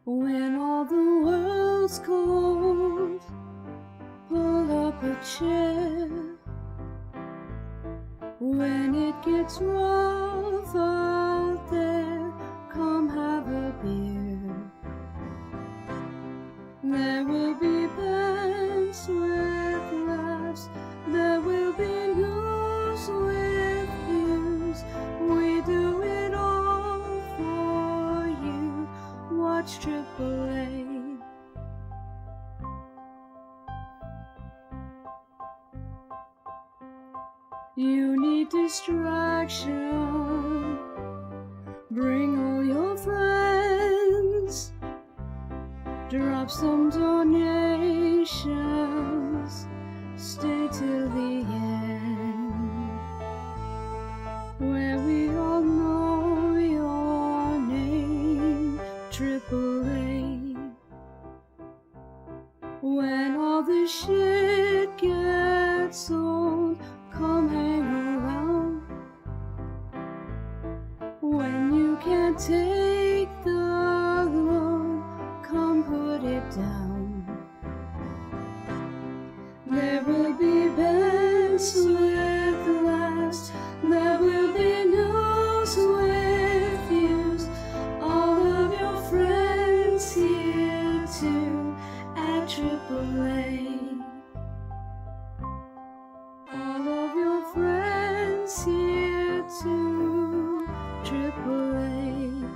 When all the world's cold, pull up a chair. When it gets rough out there, come have a beer. There will be bands with laughs, there will be news with views. We do it all for you. Watch AAA. You need distraction. Bring all your friends. Drop some donations. Stay till the end, where we all know your name. AAA. When all the shit gets old, come hang around. When you can't take the load, come put it down. There will be bands with laughs, there will be news with views. All of your friends here too at AAA. All of your friends here too, AAA.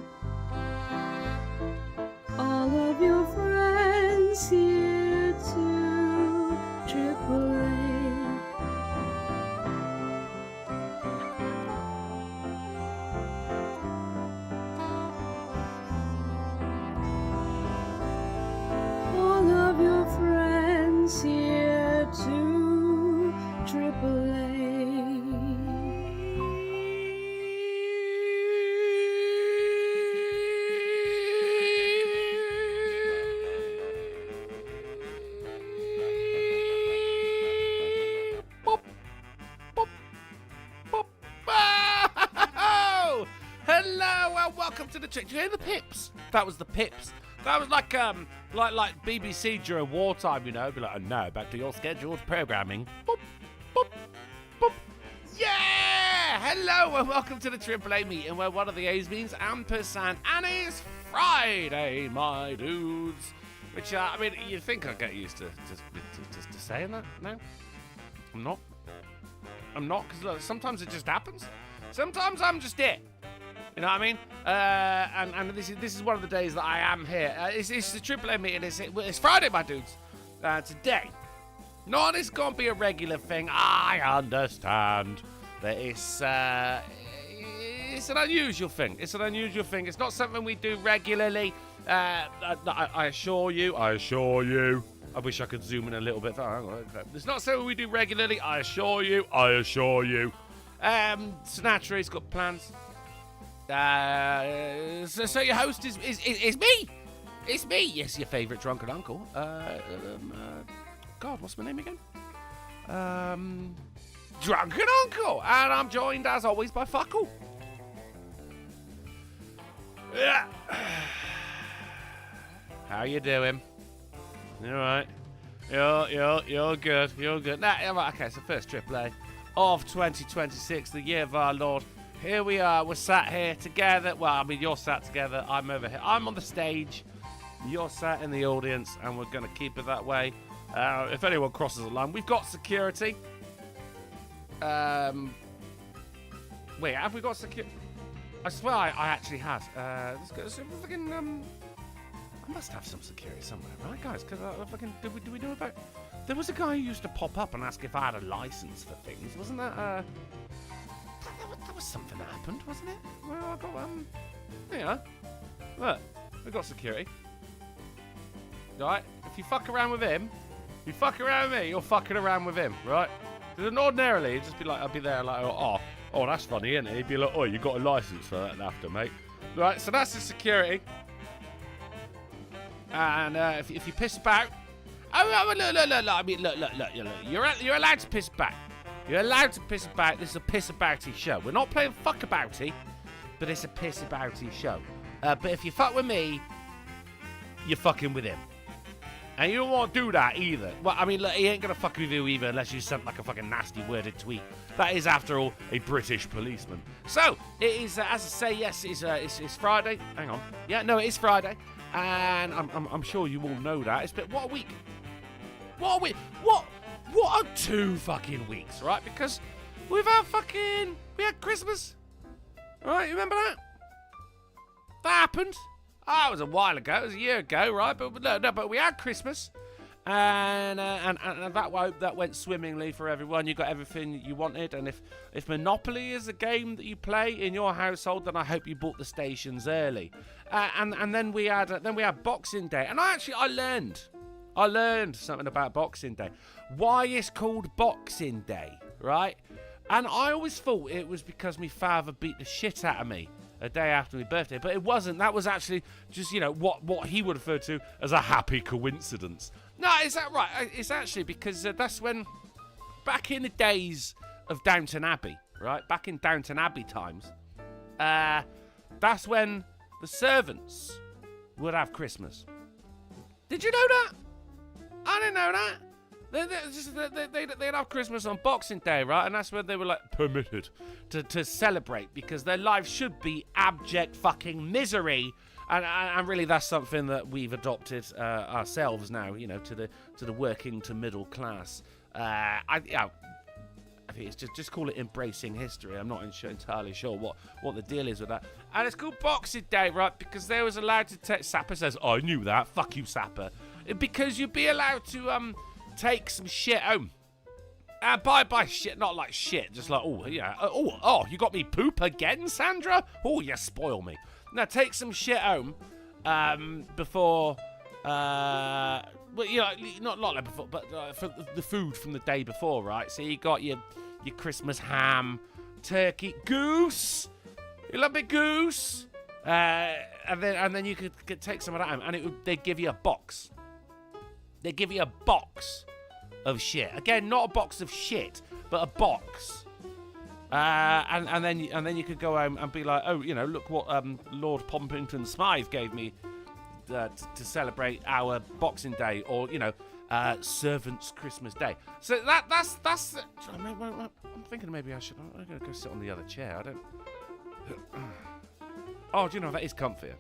All of your friends here too, AAA. All of your friends here too, AAA. Boop, boop, boop. Oh! Hello and welcome to the trick. Did you hear the pips? That was the pips. That was like BBC during wartime, you know. Be like, and now back to your scheduled programming. Boop, boop, boop. Yeah! Hello and welcome to the AAA meeting where one of the A's means ampersand, and it's Friday, my dudes. Which I mean, you'd think I'd get used to saying that. No, I'm not. I'm not, because look, sometimes it just happens. Sometimes I'm just it. You know what I mean? And this is one of the days that I am here. It's the AAA meeting. It's Friday, my dudes. Today. No, it's going to be a regular thing. I understand that it's an unusual thing. It's an unusual thing. It's not something we do regularly. I assure you. I wish I could zoom in a little bit. It's not something we do regularly. I assure you. Sinatra's got plans. So your host is me. It's me. Yes, your favourite drunken uncle. God, what's my name again? Drunken Uncle, and I'm joined as always by Fuckle. Yeah. How you doing? You alright? You're good. Nah, right, okay, so first AAA of 2026, the year of our Lord. Here we are, we're sat here together. Well, I mean, you're sat together, I'm over here. I'm on the stage, you're sat in the audience, and we're going to keep it that way. If anyone crosses the line, we've got security. Wait, have we got security? I swear I actually had. Let's fucking, I must have some security somewhere, right, guys? Because fucking, do we know about? There was a guy who used to pop up and ask if I had a license for things. Wasn't that? That was something that happened, wasn't it? Well, I got yeah. Look, we got security. Right? If you fuck around with him, you fuck around with me, you're fucking around with him, right? Because ordinarily, it'd just be like, I'd be there like, oh, that's funny, isn't it? He'd be like, oh, you got a license for that laughter, mate. Right, so that's the security. And if you piss about, look, I mean, look, you're allowed to piss back. You're allowed to piss about. This is a piss abouty show. We're not playing fuck abouty, but it's a piss abouty show. But if you fuck with me, you're fucking with him. And you don't want to do that either. Well, I mean, look, he ain't going to fuck with you either unless you sent like a fucking nasty worded tweet. That is, after all, a British policeman. So, it is, as I say, yes, it's Friday. Hang on. Yeah, no, it is Friday. And I'm sure you all know that. It's been, what a week. What a week. What are 2 fucking weeks, right? Because we had Christmas. Right, you remember that? That happened. Oh, it was a while ago. It was a year ago, right? But no, but we had Christmas, and that went swimmingly for everyone. You got everything you wanted, and if Monopoly is a game that you play in your household, then I hope you bought the stations early. And then we had Boxing Day, and I learned something about Boxing Day. Why it's called Boxing Day, right? And I always thought it was because my father beat the shit out of me a day after my birthday, but it wasn't. That was actually just, what he would refer to as a happy coincidence. No, is that right? It's actually because that's when, back in the days of Downton Abbey, right? Back in Downton Abbey times, that's when the servants would have Christmas. Did you know that? I didn't know that. They'd have Christmas on Boxing Day, right? And that's when they were, like, permitted to celebrate, because their lives should be abject fucking misery. And really, that's something that we've adopted ourselves now, to the working to middle class. I think it's just call it embracing history. I'm not entirely sure what the deal is with that. And it's called Boxing Day, right? Because they was allowed to take... Sapper says, I knew that. Fuck you, Sapper. Because you'd be allowed to... take some shit home. By shit, not like shit, just like, oh, yeah. Oh, you got me poop again, Sandra? Oh, you spoil me. Now, take some shit home before, not like before, but for the food from the day before, right? So you got your Christmas ham, turkey, goose. You love me, goose? And then you could take some of that home, and they'd give you a box. They give you a box of shit. Again, not a box of shit, but a box. And then you could go home and be like, oh, look what Lord Pompington Smythe gave me to celebrate our Boxing Day, or Servants' Christmas Day. So that's. I'm thinking maybe I'm gonna go sit on the other chair. I don't. Oh, do you know that is comfier?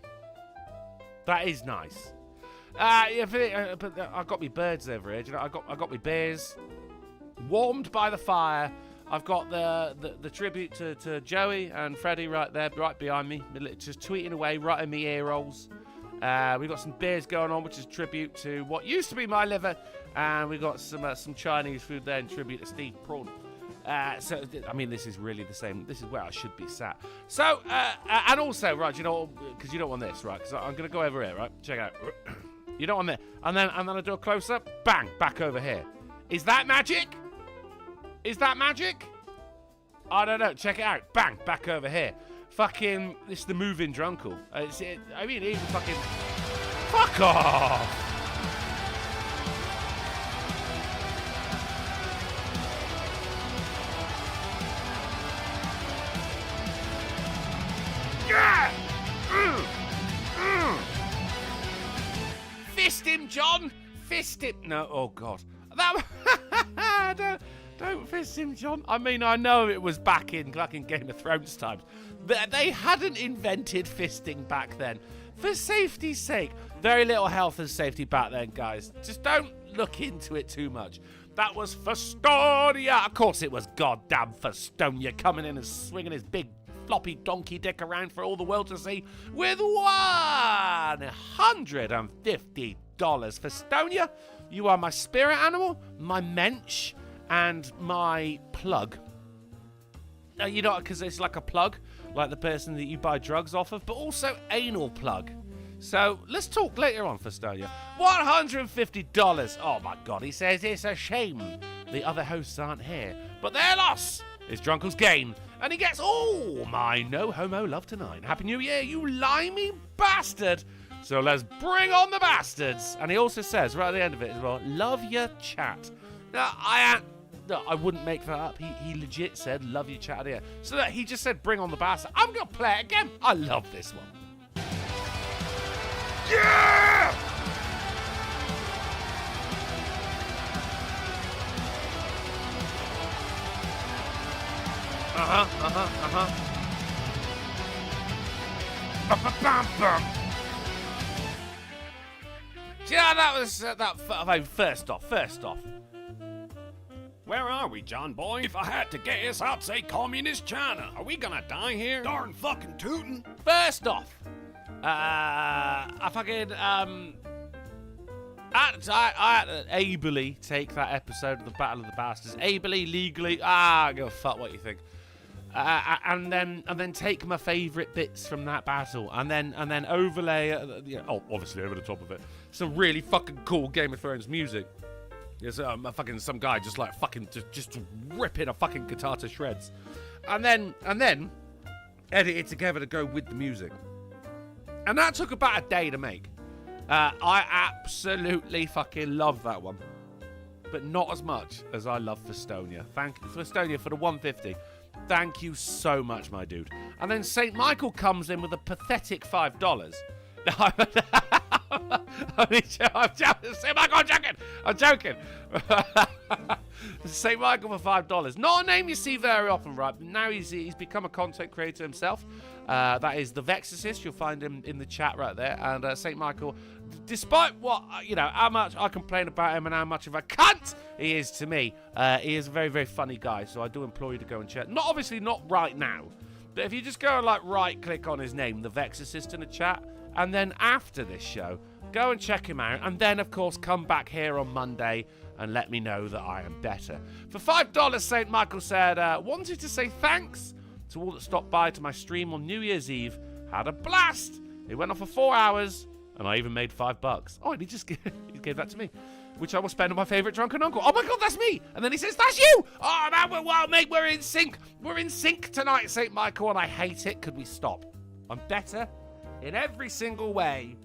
That is nice. But I've got me birds over here. I got me bears warmed by the fire. I've got the tribute to Joey and Freddie right there, right behind me, just tweeting away right in me ear rolls. We've got some beers going on, which is tribute to what used to be my liver, and we've got some Chinese food there in tribute to Steve Prawn. So, I mean, this is really the same. This is where I should be sat. So, and also, right, because you don't want this, right? Because I'm going to go over here, right? Check out. You don't want that. And then I do a close-up. Bang, back over here. Is that magic? Is that magic? I don't know. Check it out. Bang, back over here. Fucking, this is the moving Drunkle. Even fucking... Fuck off! Yeah! Fist him, John! Fist him! No, oh God. Don't fist him, John. I mean, I know it was back in fucking Game of Thrones times. They hadn't invented fisting back then. For safety's sake. Very little health and safety back then, guys. Just don't look into it too much. That was Festonia. Of course it was goddamn Festonia coming in and swinging his big floppy donkey dick around for all the world to see with $150. Festonia, you are my spirit animal, my mensch, and my plug. Because it's like a plug, like the person that you buy drugs off of, but also anal plug. So let's talk later on, Festonia. $150. Oh my God, he says it's a shame the other hosts aren't here, but their loss is Drunkle's gain, and he gets all my no homo love tonight. Happy New Year, you limey bastard. So let's bring on the bastards. And he also says right at the end of it as well, love your chat. Now, look, I wouldn't make that up. He legit said, love you, chat here. So look, he just said, bring on the bastard. I'm going to play it again. I love this one. Yeah! Yeah, that was first off. Where are we, John boy? If I had to guess, I'd say Communist China. Are we gonna die here? Darn fucking tootin'. First off, I fucking I had to ably take that episode of the Battle of the Bastards. Ably, legally, go fuck what you think. And then take my favourite bits from that battle, and then overlay, obviously over the top of it, some really fucking cool Game of Thrones music. There's some guy just like fucking just ripping a fucking guitar to shreds, and then edit it together to go with the music, and that took about a day to make. I absolutely fucking love that one, but not as much as I love Festonia. Thank you, Festonia, for the 150. Thank you so much, my dude. And then St. Michael comes in with a pathetic $5. I'm joking. St. Michael, I'm joking. St. Michael for $5. Not a name you see very often, right? Now he's become a content creator himself. That is the Vexorcist. You'll find him in the chat right there. And St. Michael, despite what, how much I complain about him and how much of a cunt he is to me, he is a very, very funny guy. So I do implore you to go and check. Obviously not right now, but if you just go and right-click on his name, the Vexorcist, in the chat, and then after this show, go and check him out, and then of course come back here on Monday and let me know that I am better. For $5, St. Michael said, wanted to say thanks to all that stopped by to my stream on New Year's Eve. Had a blast. It went on for 4 hours, and I even made $5. Oh, and he just he gave that to me, which I will spend on my favourite Drunken Uncle. Oh my God, that's me! And then he says, that's you! Oh man, well, mate, we're in sync. We're in sync tonight, St. Michael, and I hate it. Could we stop? I'm better in every single way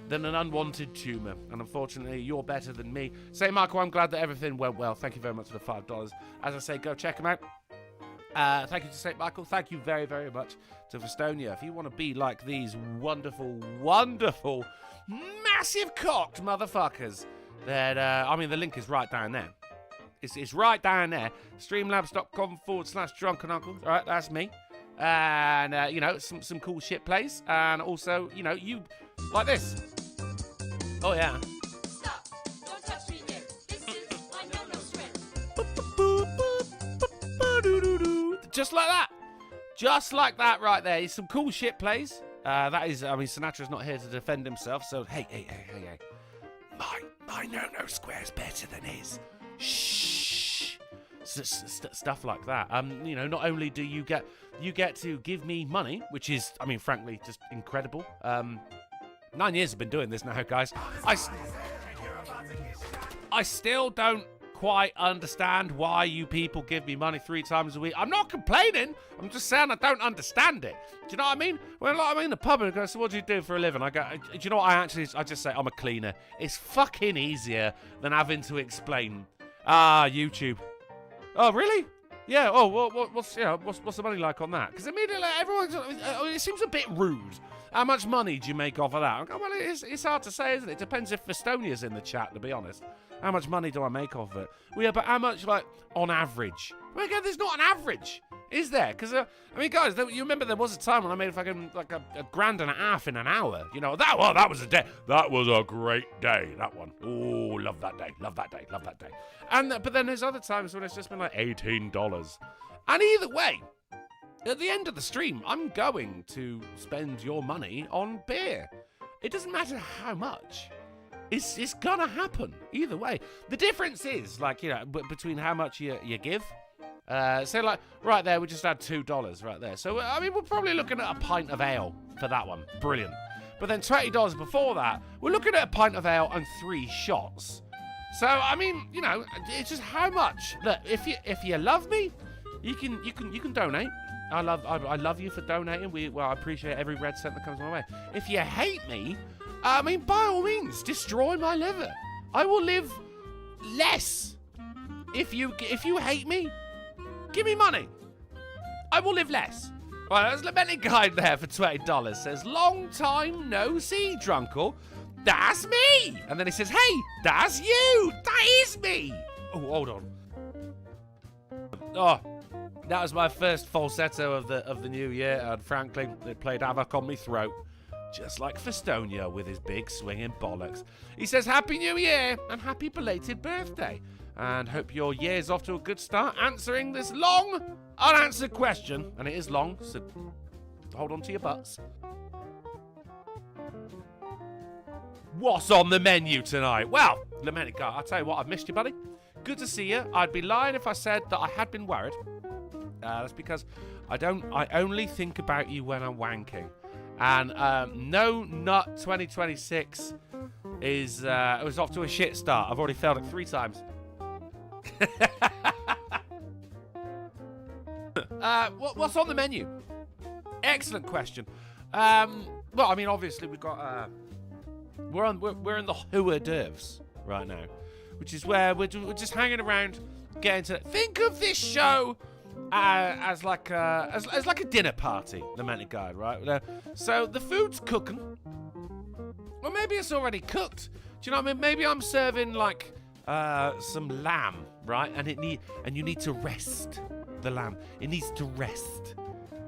than an unwanted tumour, and unfortunately you're better than me. St. Michael, I'm glad that everything went well. Thank you very much for the $5. As I say, go check him out. Thank you to St. Michael. Thank you very, very much to Festonia. If you want to be like these wonderful, wonderful, massive cocked motherfuckers, then the link is right down there. It's right down there. Streamlabs.com/Drunken Uncle. All right, that's me. And some cool shit plays, and also you like this. Oh yeah. Stop! Don't touch me here. This is my no-no shrimp. Just like that. Just like that right there. Some cool shit plays. That is, Sinatra's not here to defend himself, so hey. My no-no square's better than his. Shh. Stuff like that. Not only do you get to give me money, which is, frankly, just incredible. 9 years I've been doing this now, guys. I still don't quite understand why you people give me money 3 times a week. I'm not complaining. I'm just saying I don't understand it. Do you know what I mean? When I'm in the pub and I go, so what do you do for a living? I go, do you know what I just say, I'm a cleaner. It's fucking easier than having to explain. YouTube. Oh, really? Yeah. Oh, what's the money like on that? Because immediately it seems a bit rude. How much money do you make off of that? I go, well, it's hard to say, isn't it? It depends if Festonia's in the chat, to be honest. How much money do I make off it? Well, yeah, but how much, on average? Well, again, there's not an average, is there? Because, guys, you remember there was a time when I made fucking, $1.5 grand in an hour. That was a day. That was a great day, that one. Oh, love that day. But then there's other times when it's just been $18. And either way, at the end of the stream, I'm going to spend your money on beer. It doesn't matter how much. It's gonna happen either way. The difference is, between how much you give. So, right there, we just had $2 right there. So, we're probably looking at a pint of ale for that one. Brilliant. But then $20 before that, we're looking at a pint of ale and 3 shots. So, it's just how much. Look, if you love me, you can donate. I love you for donating. I appreciate every red cent that comes my way. If you hate me, by all means, destroy my liver. I will live less if you hate me, give me money. I will live less. Right, there's a lamented guide there for $20. Says, long time no see, Drunkle. That's me. And then he says, hey, that's you. That is me. Oh, hold on. Oh, that was my first falsetto of the new year. And frankly, it played havoc on me throat. Just like Festonia with his big swinging bollocks. He says, Happy New Year and happy belated birthday. And hope your year's off to a good start answering this long, unanswered question. And it is long, so hold on to your butts. What's on the menu tonight? Well, lamented guy, I'll tell you what, I've missed you, buddy. Good to see you. I'd be lying if I said that I had been worried. That's because I only think about you when I'm wanking. And No Nut 2026 is it was off to a shit start. I've already failed it 3 times. What's on the menu? Excellent question. Well, I mean, obviously we've got we're in the hors d'oeuvres right now, which is where we're just hanging around, getting to think of this show as like a dinner party, lamented guide, right? So the food's cooking, or maybe it's already cooked. Do you know what I mean? Maybe I'm serving like some lamb, right? And you need to rest the lamb. It needs to rest.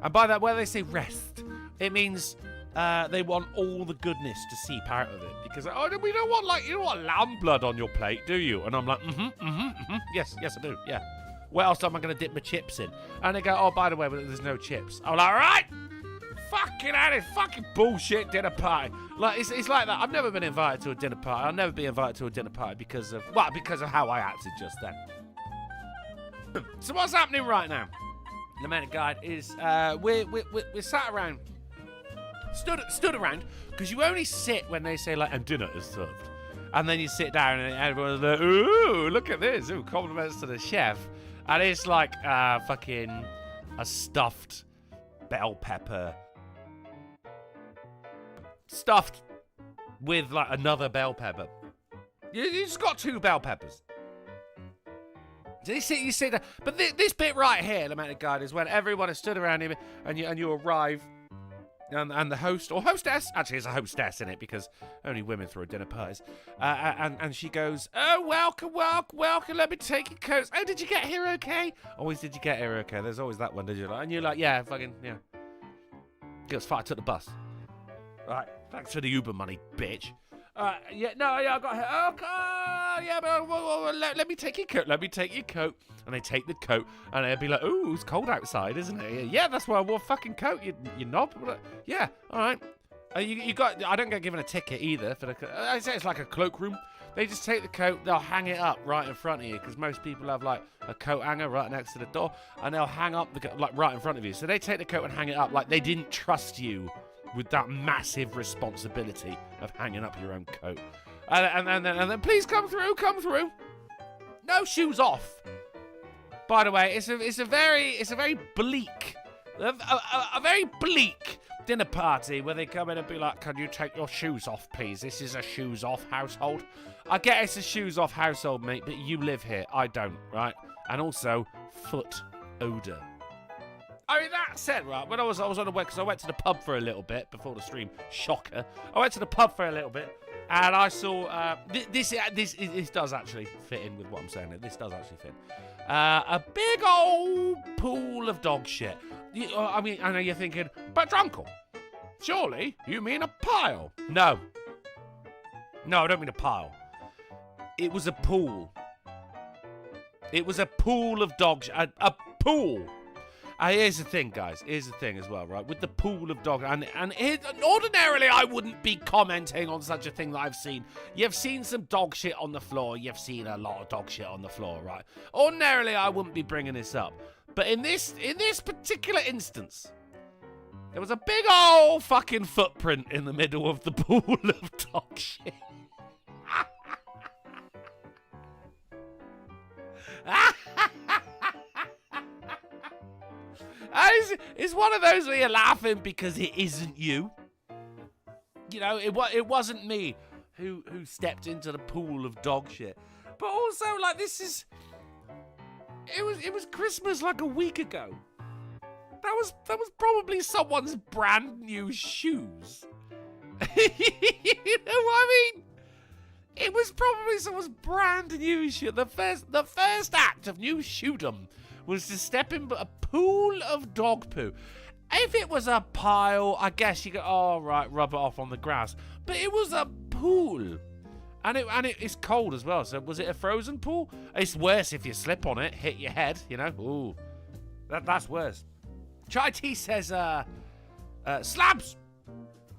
And by that, when they say rest, it means they want all the goodness to seep out of it. Because we don't want you don't want lamb blood on your plate, do you? And I'm like, yes, I do, yeah. What else am I going to dip my chips in? And they go, oh, by the way, there's no chips. I'm like, all right, fucking hell, it's fucking bullshit dinner party. Like, it's like that. I've never been invited to a dinner party. I'll never be invited to a dinner party because of how I acted just then. So what's happening right now? The lamented guide is we're sat around, stood around, because you only sit when they say like, and dinner is served. And then you sit down and everyone's like, ooh, look at this. Ooh, compliments to the chef. And it's like fucking a stuffed bell pepper. Stuffed with like another bell pepper. You just got 2 bell peppers. So you sit there. But this bit right here, lamented guide, is when everyone has stood around him and you arrive. And the host, or hostess, actually it's a hostess in it because only women throw dinner parties. And she goes, oh, welcome, let me take your coats. Oh, did you get here okay? Always did you get here okay? There's always that one, did you? And you're like, yeah, fucking, yeah. It was fine, I took the bus. Right, thanks for the Uber money, bitch. I got here. Oh, yeah, but let me take your coat. Let me take your coat. And they take the coat, and they'd be like, ooh, it's cold outside, isn't it? Yeah, that's why I wore a fucking coat, you knob. Yeah, all right. I don't get given a ticket either for the coat. I say it's like a cloakroom. They just take the coat, they'll hang it up right in front of you, because most people have like a coat hanger right next to the door, and they'll hang up the coat, like right in front of you. So they take the coat and hang it up like they didn't trust you with that massive responsibility of hanging up your own coat. And then please come through. No shoes off. By the way, it's a very bleak dinner party where they come in and be like, can you take your shoes off, please? This is a shoes off household. I get it's a shoes off household, mate, but you live here. I don't, right? And also, foot odor. I mean, that said, right, when I was on the way, because I went to the pub for a little bit before the stream. Shocker. I went to the pub for a little bit, and I saw, this does actually fit in with what I'm saying. This does actually fit. A big old pool of dog shit. I mean, I know you're thinking, but Drunkle, surely you mean a pile? No, I don't mean a pile. It was a pool. It was a pool of dog shit. A pool. Here's the thing, guys. Here's the thing as well, right? With the pool of dog, and ordinarily I wouldn't be commenting on such a thing that I've seen. You've seen some dog shit on the floor. You've seen a lot of dog shit on the floor, right? Ordinarily I wouldn't be bringing this up, but in this particular instance, there was a big old fucking footprint in the middle of the pool of dog shit. It's one of those where you're laughing because it isn't you. You know, it wasn't me who stepped into the pool of dog shit. But also, like, this is It was Christmas like a week ago. That was probably someone's brand new shoes. You know what I mean? It was probably someone's brand new shoe. The first act of new shoedom was to step in a pool of dog poo. If it was a pile, I guess you could, oh right, rub it off on the grass. But it was a pool. And it's cold as well. So was it a frozen pool? It's worse if you slip on it, hit your head, you know. Ooh, that's worse. Chai T says, slabs.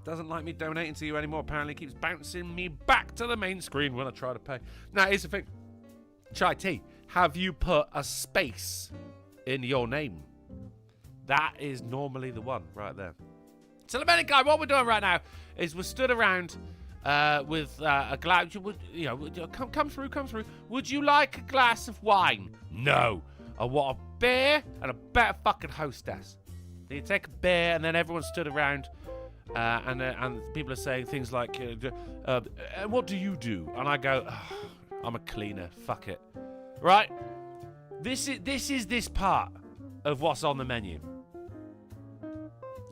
Doesn't like me donating to you anymore. Apparently keeps bouncing me back to the main screen when I try to pay. Now, here's the thing. Chai T, have you put a space in your name? That is normally the one right there. So, the guy, what we're doing right now is we're stood around with a glass. You know, come through. Would you like a glass of wine? No. I want a beer and a better fucking hostess. So you take a beer, and then everyone stood around, and people are saying things like, "What do you do?" And I go, oh, "I'm a cleaner. Fuck it." Right? This is this part of what's on the menu.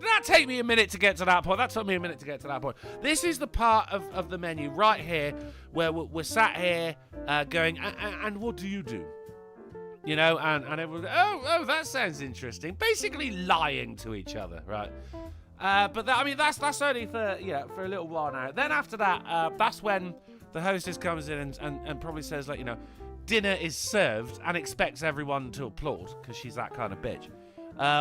That take me a minute to get to that point. That took me a minute to get to that point. This is the part of the menu right here where we're sat here going, and what do you do? You know, and everyone, oh, that sounds interesting. Basically lying to each other, right? But that's only for a little while now. Then after that, that's when the hostess comes in and probably says, like, you know, dinner is served and expects everyone to applaud because she's that kind of bitch.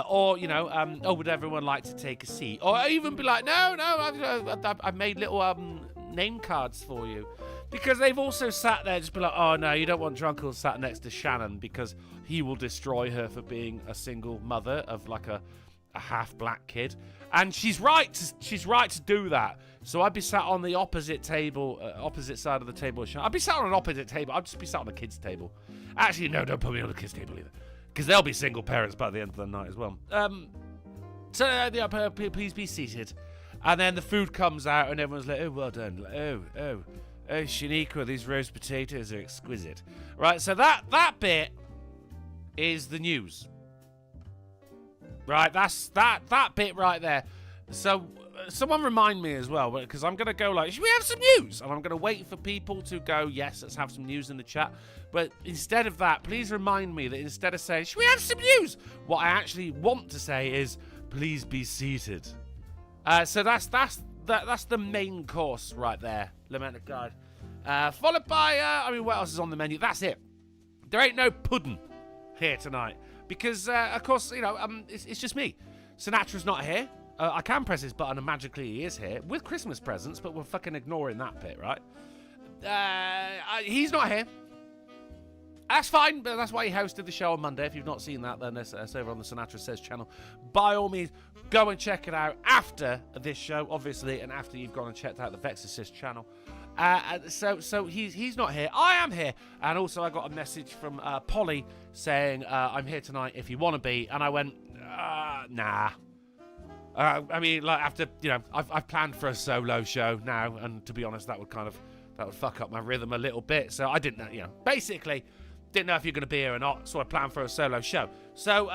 Or, you know, would everyone like to take a seat? Or even be like, no, I've made little name cards for you. Because they've also sat there just be like, oh, no, you don't want Drunkle sat next to Shannon because he will destroy her for being a single mother of, like, a half-black kid. And she's right to do that. So I'd be sat on the opposite table, opposite side of the table. I'd be sat on an opposite table. I'd just be sat on the kids' table. Actually, no, don't put me on the kids' table either. Because they'll be single parents by the end of the night as well. So, please be seated. And then the food comes out and everyone's like, oh, well done. Like, oh, Shaniqua, these roast potatoes are exquisite. Right, so that bit is the news. Right, that's that bit right there. So, someone remind me as well, because I'm going to go like, should we have some news? And I'm going to wait for people to go, yes, let's have some news in the chat. But instead of that, please remind me that instead of saying, should we have some news? What I actually want to say is, please be seated. So that's the main course right there, Lamented Guide. Followed by, what else is on the menu? That's it. There ain't no pudding here tonight. Because, of course, you know, it's just me. Sinatra's not here. I can press his button and magically he is here with Christmas presents, but we're fucking ignoring that bit, right? He's not here. That's fine, but that's why he hosted the show on Monday. If you've not seen that, then that's over on the Sinatra Says channel. By all means, go and check it out after this show, obviously, and after you've gone and checked out the Vexorcist channel. So he's not here. I am here. And also I got a message from Polly saying, I'm here tonight if you want to be. And I went, nah. After, you know, I've planned for a solo show now. And to be honest, that would fuck up my rhythm a little bit. So I didn't know, you know, basically didn't know if you're going to be here or not. So I planned for a solo show. So,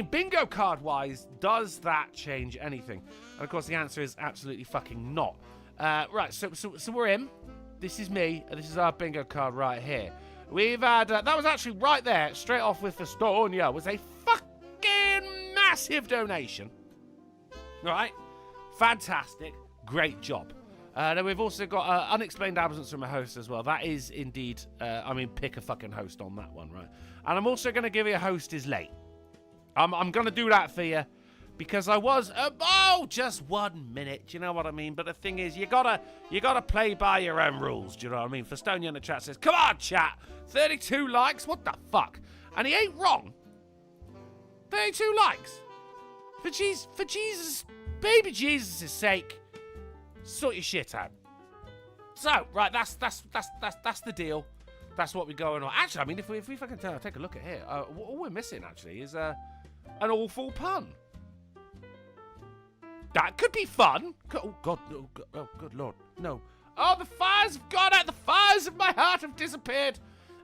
bingo card wise, does that change anything? And of course the answer is absolutely fucking not. Right, so we're in. This is me. This is our bingo card right here. We've had, that was actually right there, straight off with Festonia, was a fucking massive donation. Right? Fantastic. Great job. Then we've also got unexplained absence from a host as well. That is indeed, pick a fucking host on that one, right? And I'm also going to give you a host is late. I'm going to do that for you. Because I was, just 1 minute, do you know what I mean? But the thing is, you gotta play by your own rules, do you know what I mean? Festonia in the chat says, come on, chat, 32 likes, what the fuck? And he ain't wrong. 32 likes. For Jesus, baby Jesus' sake, sort your shit out. So, right, that's the deal. That's what we're going on. Actually, if we fucking take a look at here, all we're missing, actually, is an awful pun. That could be fun. Oh, God. Oh, good Lord. No. Oh, the fires have gone out. The fires of my heart have disappeared.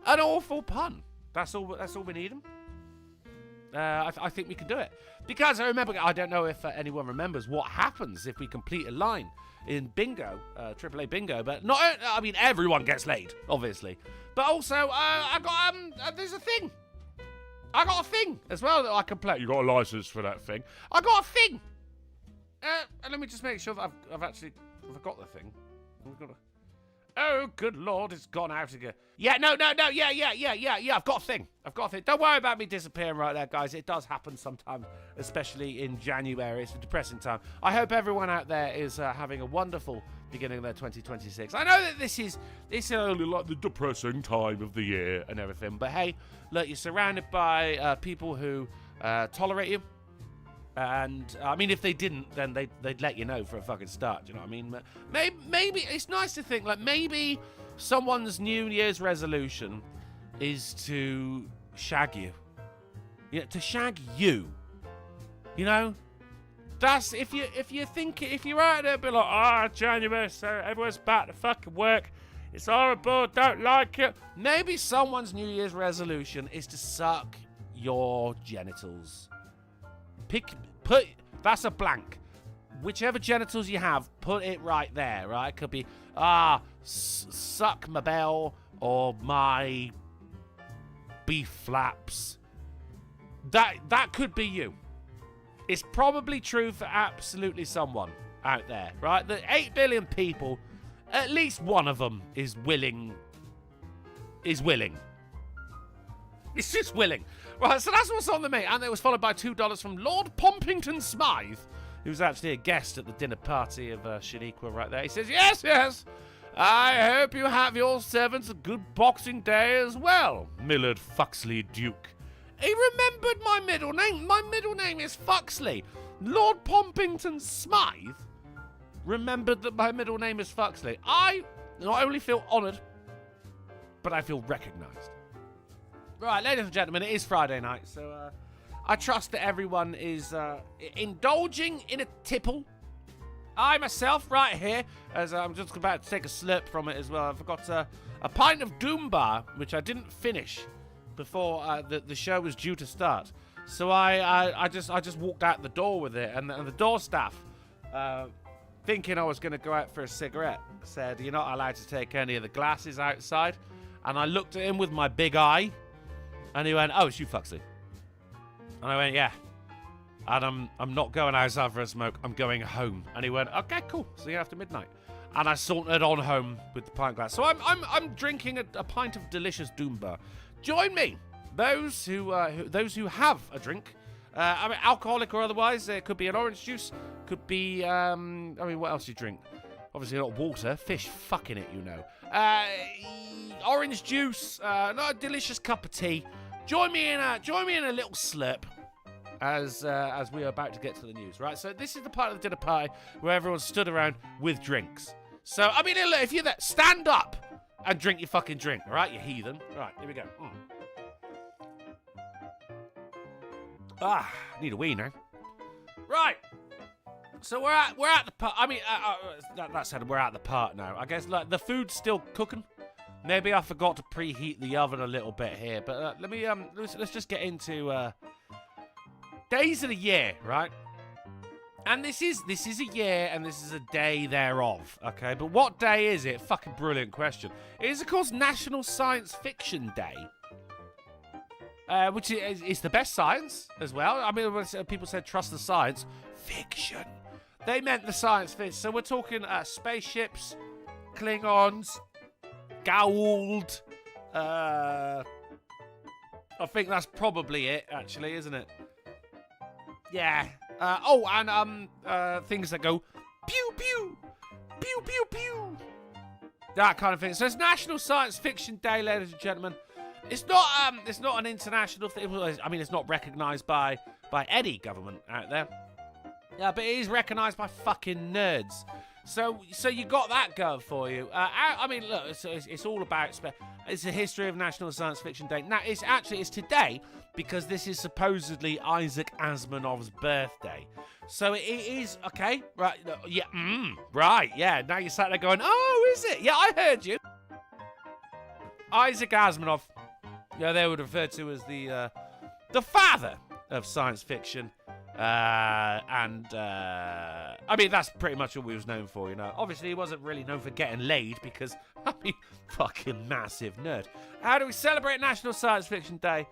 An awful pun. That's all we need. I think we can do it. Because I remember, I don't know if anyone remembers what happens if we complete a line in bingo, AAA bingo, but not, I mean, everyone gets laid, obviously. But also, I got, there's a thing. I got a thing as well that I can play. You got a license for that thing? I got a thing. Let me just make sure that I've got the thing. Oh, good Lord, it's gone out again. Yeah, no, yeah, I've got a thing. Don't worry about me disappearing right there, guys. It does happen sometimes, especially in January. It's a depressing time. I hope everyone out there is having a wonderful beginning of their 2026. I know that it's only like the depressing time of the year and everything, but hey, look, you're surrounded by people who tolerate you. And, I mean, if they didn't, then they'd let you know for a fucking start, do you know what I mean? Maybe, it's nice to think, like, maybe someone's New Year's resolution is to shag you. Yeah, to shag you. You know? That's, if you're out there, be like, January, so everyone's back to fucking work. It's horrible, don't like it. Maybe someone's New Year's resolution is to suck your genitals. That's a blank. Whichever genitals you have, put it right there, right? It could be, suck my bell or my beef flaps. That could be you. It's probably true for absolutely someone out there, right? The 8 billion people, at least one of them is willing. It's just willing. Right, so that's what's on the menu. And it was followed by $2 from Lord Pompington Smythe, who's actually a guest at the dinner party of Shaniqua right there. He says, yes. I hope you have yourselves a good Boxing Day as well, Millard Fuxley Duke. He remembered my middle name. My middle name is Fuxley. Lord Pompington Smythe remembered that my middle name is Fuxley. I not only feel honoured, but I feel recognised. Right, ladies and gentlemen, it is Friday night, so I trust that everyone is indulging in a tipple. I myself, right here, as I'm just about to take a slurp from it as well, I've got a pint of Doom Bar, which I didn't finish before the show was due to start. So I just walked out the door with it, and the door staff, thinking I was going to go out for a cigarette, said, "You're not allowed to take any of the glasses outside." And I looked at him with my big eye. And he went, "Oh, it's you, Fuxley." And I went, "Yeah." And I'm not going outside for a smoke. I'm going home. And he went, "Okay, cool. See you after midnight." And I sauntered on home with the pint glass. So I'm drinking a pint of delicious Doom Bar. Join me, those who have a drink. I mean, alcoholic or otherwise. It could be an orange juice. Could be I mean, what else do you drink? Obviously not water. Fish fucking it, you know. Orange juice. Not a delicious cup of tea. Join me in a little slurp as we are about to get to the news, right? So this is the part of the dinner party where everyone stood around with drinks. So, I mean, if you're there, stand up and drink your fucking drink, all right, you heathen. All right, here we go. Need a wee now. Right. So we're at the part. I mean, that said, we're at the part now. I guess like the food's still cooking. Maybe I forgot to preheat the oven a little bit here, but let's just get into days of the year, right? And this is a year, and this is a day thereof, okay? But what day is it? Fucking brilliant question. It is, of course, National Science Fiction Day, which is the best science as well. I mean, when people said trust the science, fiction. They meant the science fiction. So we're talking spaceships, Klingons, Gould. I think that's probably it, actually, isn't it? Yeah. And things that go pew pew, pew pew pew. That kind of thing. So it's National Science Fiction Day, ladies and gentlemen. It's not an international thing. I mean, it's not recognised by any government out there. Yeah, but it is recognised by fucking nerds. So you got that going for you. I mean, look, it's all about. It's the history of National Science Fiction Day. Now, it's today because this is supposedly Isaac Asimov's birthday. So it is okay, right? Yeah, right. Yeah. Now you're sat there going, "Oh, is it? Yeah, I heard you." Isaac Asimov, Yeah, they would refer to as the father of science fiction. I mean, that's pretty much all he was known for, you know. Obviously, he wasn't really known for getting laid because, I mean, fucking massive nerd. How do we celebrate National Science Fiction Day?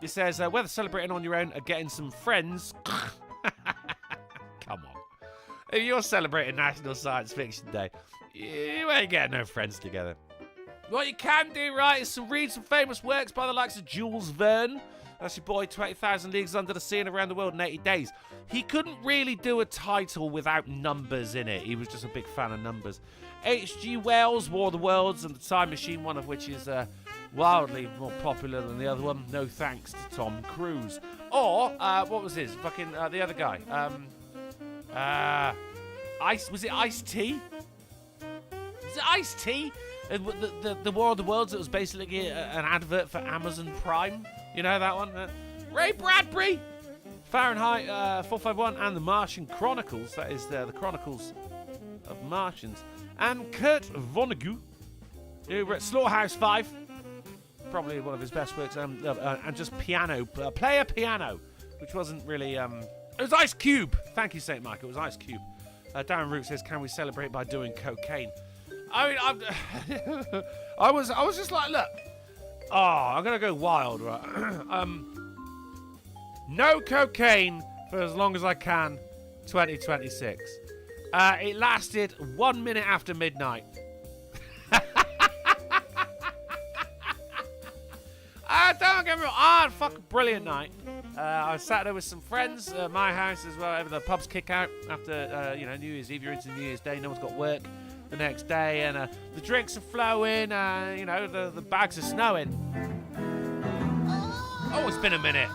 It says, whether celebrating on your own or getting some friends. Come on. If you're celebrating National Science Fiction Day, you ain't getting no friends together. What you can do, right, is read some famous works by the likes of Jules Verne. That's your boy, 20,000 Leagues Under the Sea and Around the World in 80 Days. He couldn't really do a title without numbers in it. He was just a big fan of numbers. H.G. Wells, War of the Worlds and The Time Machine, one of which is wildly more popular than the other one. No thanks to Tom Cruise. Or, what was his? Fucking, the other guy. Was it Ice-T? Is it Ice-T? The War of the Worlds, it was basically an advert for Amazon Prime. You know that one? Ray Bradbury! Fahrenheit 451 and The Martian Chronicles. That is the Chronicles of Martians. And Kurt Vonnegut, who wrote Slaughterhouse 5. Probably one of his best works. And just piano. Player Piano. Which wasn't really... It was Ice Cube. Thank you, St. Mike. It was Ice Cube. Darren Root says, can we celebrate by doing cocaine? I mean, I was just like, look. Oh, I'm going to go wild, right? No cocaine for as long as I can, 2026. It lasted 1 minute after midnight. Don't get me wrong. I had a fucking brilliant night. I sat there with some friends at my house as well. The pubs kick out after, New Year's Eve. You're into New Year's Day. No one's got work the next day. And the drinks are flowing. The bags are snowing. Oh, it's been a minute.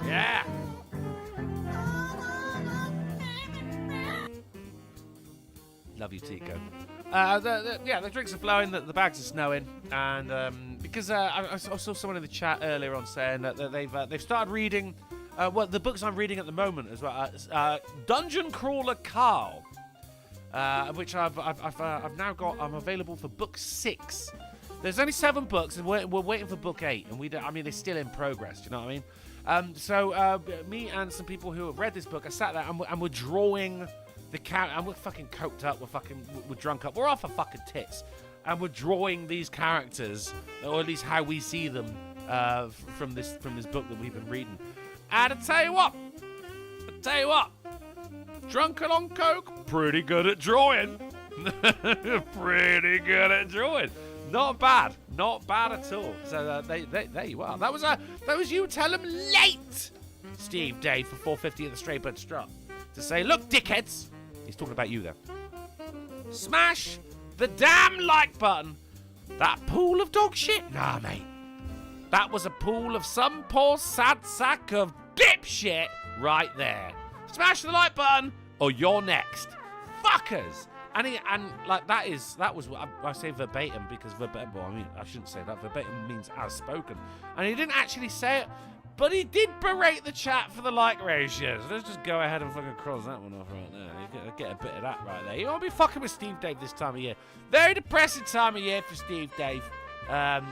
Yeah. Love you, Tico. The drinks are flowing, the bags are snowing, and because I saw someone in the chat earlier on saying that they've started reading the books I'm reading at the moment as well. Dungeon Crawler Carl, which I've now got. I'm available for book 6. There's only 7 books, and we're waiting for book 8, and they're still in progress. Do you know what I mean? So me and some people who have read this book, I sat there and we're drawing the character, and we're fucking coked up, we're drunk up, we're off our fucking tits, and we're drawing these characters, or at least how we see them from this book that we've been reading. And I tell you what, Drunken on coke, pretty good at drawing. Pretty good at drawing. Not bad at all. So there you are. That was you. Tell them late, Steve Day for 450 at the Stray Bird Strut to say, look, dickheads. He's talking about you there. Smash the damn like button. That pool of dog shit? Nah, mate. That was a pool of some poor sad sack of dipshit right there. Smash the like button, or you're next, fuckers. And that was what I say verbatim, because verbatim. Well, I mean, I shouldn't say that. Verbatim means as spoken, and he didn't actually say it, but he did berate the chat for the like ratio. So let's just go ahead and fucking cross that one off right now. You get a bit of that right there. You won't be fucking with Steve Dave this time of year. Very depressing time of year for Steve Dave.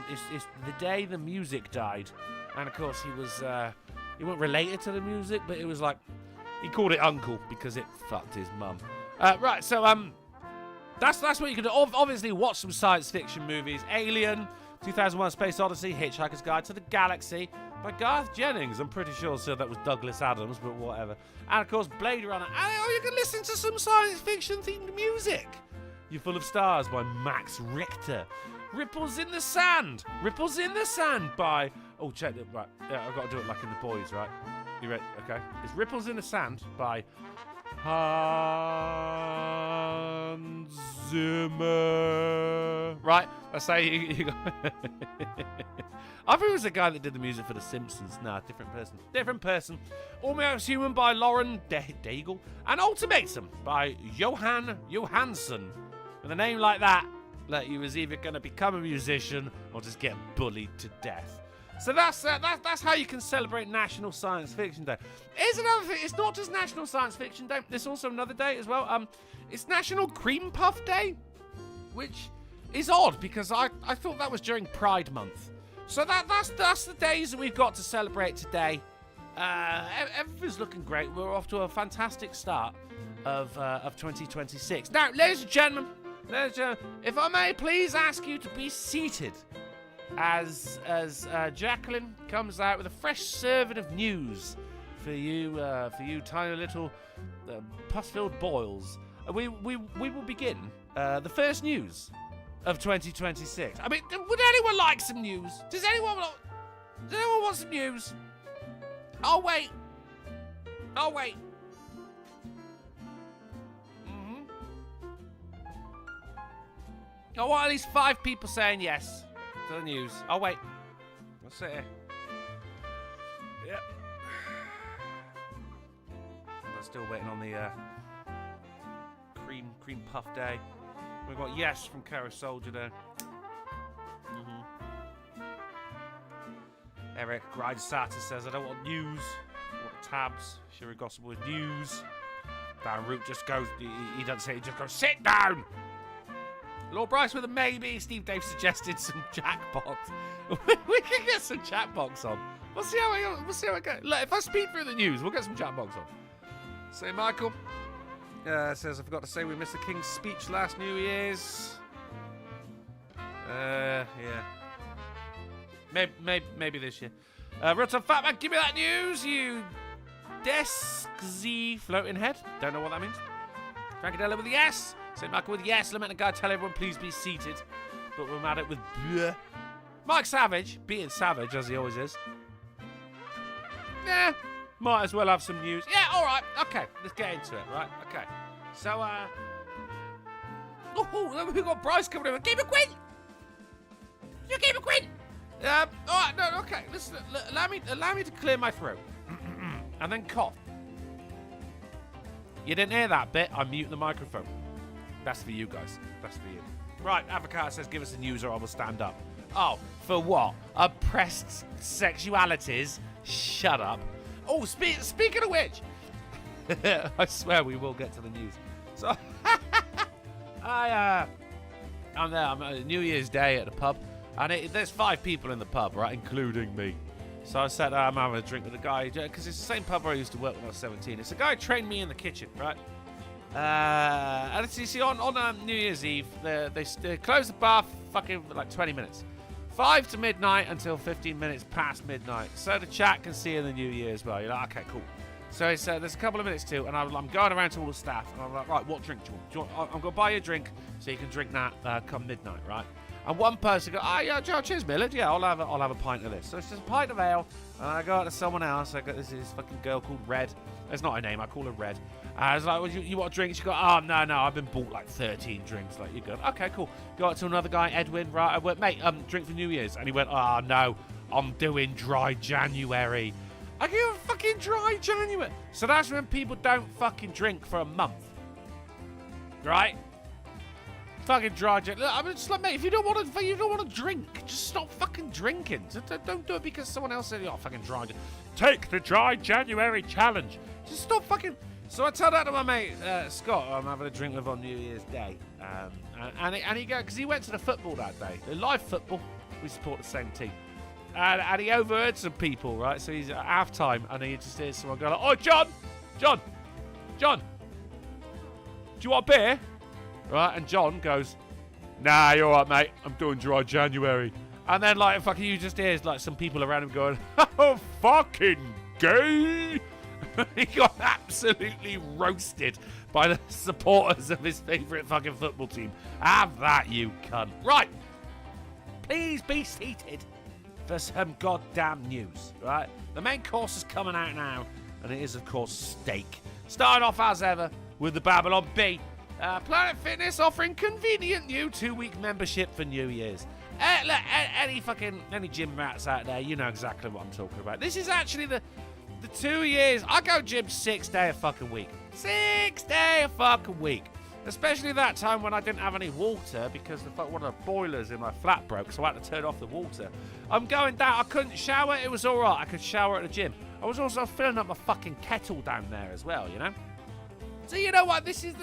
It's the day the music died, and of course he wasn't related to the music, but it was like he called it Uncle because it fucked his mum. Right, so that's what you can do. Obviously, watch some science fiction movies. Alien, 2001: Space Odyssey, Hitchhiker's Guide to the Galaxy by Garth Jennings. I'm pretty sure that was Douglas Adams, but whatever. And of course, Blade Runner. And you can listen to some science fiction themed music. You're Full of Stars by Max Richter. Ripples in the Sand by... Oh, check it. Right, yeah, I've got to do it like in The Boys, right? You ready? Okay. It's Ripples in the Sand by Hans Zimmer. Right? That's how you got... I think it was the guy that did the music for The Simpsons. Nah, different person. Almost Human by Lauren Daigle. And Ultimatum by Johan Johansson. With a name like that, you was either going to become a musician or just get bullied to death. So that's how you can celebrate National Science Fiction Day. Here's another thing. It's not just National Science Fiction Day. There's also another day as well. It's National Cream Puff Day, which is odd because I thought that was during Pride Month. So that's the days that we've got to celebrate today. Everything's looking great. We're off to a fantastic start of 2026. Now, ladies and gentlemen, if I may please ask you to be seated as Jacqueline comes out with a fresh serving of news for you tiny little pus-filled boils. We will begin the first news of 2026. I mean, would anyone like some news? Does anyone want some news? I'll wait. I want at least 5 people saying yes to the news. I'll wait. I'll sit here. Yep. I'm still waiting on the cream puff day. We've got yes from Cara Soldier there. Eric Gridesata says, I don't want news. I want tabs. Sherry Gossip with news. Darren Root just goes, he doesn't say, he just goes, sit down! Lord Bryce with a maybe. Steve Dave suggested some Jackbox. We can get some Jackbox on. We'll see how it goes. Look, if I speed through the news, we'll get some Jackbox on. Say Michael. Says, I forgot to say we missed the King's speech last New Year's. Yeah. Maybe this year. Rotom Fatman, give me that news, you Deskzy floating head. Don't know what that means. Frankadella with the yes. St. Michael with yes. Lament guy, tell everyone please be seated. But we're mad at with bleh. Mike Savage, being savage as he always is. Yeah, might as well have some news. Yeah, alright, okay, let's get into it, right? Okay. So, we've got Bryce coming over. Keep it Quinn! You keep it Quinn! Alright, no, okay, listen, allow me to clear my throat. And then cough. You didn't hear that bit? I'm muting the microphone. That's for you guys. That's for you. Right, Avocado says give us the news or I will stand up. Oh, for what? Oppressed sexualities? Shut up. Oh, speaking of which, I swear we will get to the news. So, I'm there. I'm at New Year's Day at the pub, and there's 5 people in the pub, right, including me. So I said I'm having a drink with a guy because it's the same pub where I used to work when I was 17. It's a guy who trained me in the kitchen, right? And you see, on New Year's Eve, they close the bar fucking like 20 minutes. 5 to midnight until 15 minutes past midnight. So the chat can see in the New Year as well. You're like, okay, cool. So there's a couple of minutes too, and I'm going around to all the staff, and I'm like, right, what drink do you want? I'm going to buy you a drink so you can drink that come midnight, right? And one person goes, oh, yeah, cheers, Millard. Yeah, I'll have a pint of this. So it's just a pint of ale, and I go out to someone else. I got this fucking girl called Red. That's not her name. I call her Red. I was like, well, you want a drink? She goes, oh, no, I've been bought like 13 drinks. Like, you go, okay, cool. Go out to another guy, Edwin, right? I went, mate, drink for New Year's. And he went, oh, no, I'm doing dry January. I go, fucking dry January. So that's when people don't fucking drink for a month. Right? Fucking dry January. I'm just like, mate, if you don't want to drink, just stop fucking drinking. Don't do it because someone else said, oh, fucking dry January. Take the dry January challenge. Just stop fucking... So I tell that to my mate, Scott, I'm having a drink with on New Year's Day. And he go, because he went to the football that day. The live football, we support the same team. And he overheard some people, right? So he's at half-time, and he just hears someone go like, oh, John, do you want a beer? Right, and John goes, nah, you're all right, mate. I'm doing dry January. And then, like, fucking you just hears, like, some people around him going, oh, fucking gay. He got absolutely roasted by the supporters of his favourite fucking football team. Have that, you cunt. Right. Please be seated for some goddamn news, right? The main course is coming out now, and it is, of course, steak. Starting off, as ever, with the Babylon Bee. Planet Fitness offering convenient new 2-week membership for New Year's. Any gym rats out there, you know exactly what I'm talking about. This is actually the 2 years. I go gym 6 days a fucking week. 6 days a fucking week. Especially that time when I didn't have any water because one of the boilers in my flat broke, so I had to turn off the water. I'm going down. I couldn't shower. It was all right. I could shower at the gym. I was also filling up my fucking kettle down there as well, you know? So you know what? This is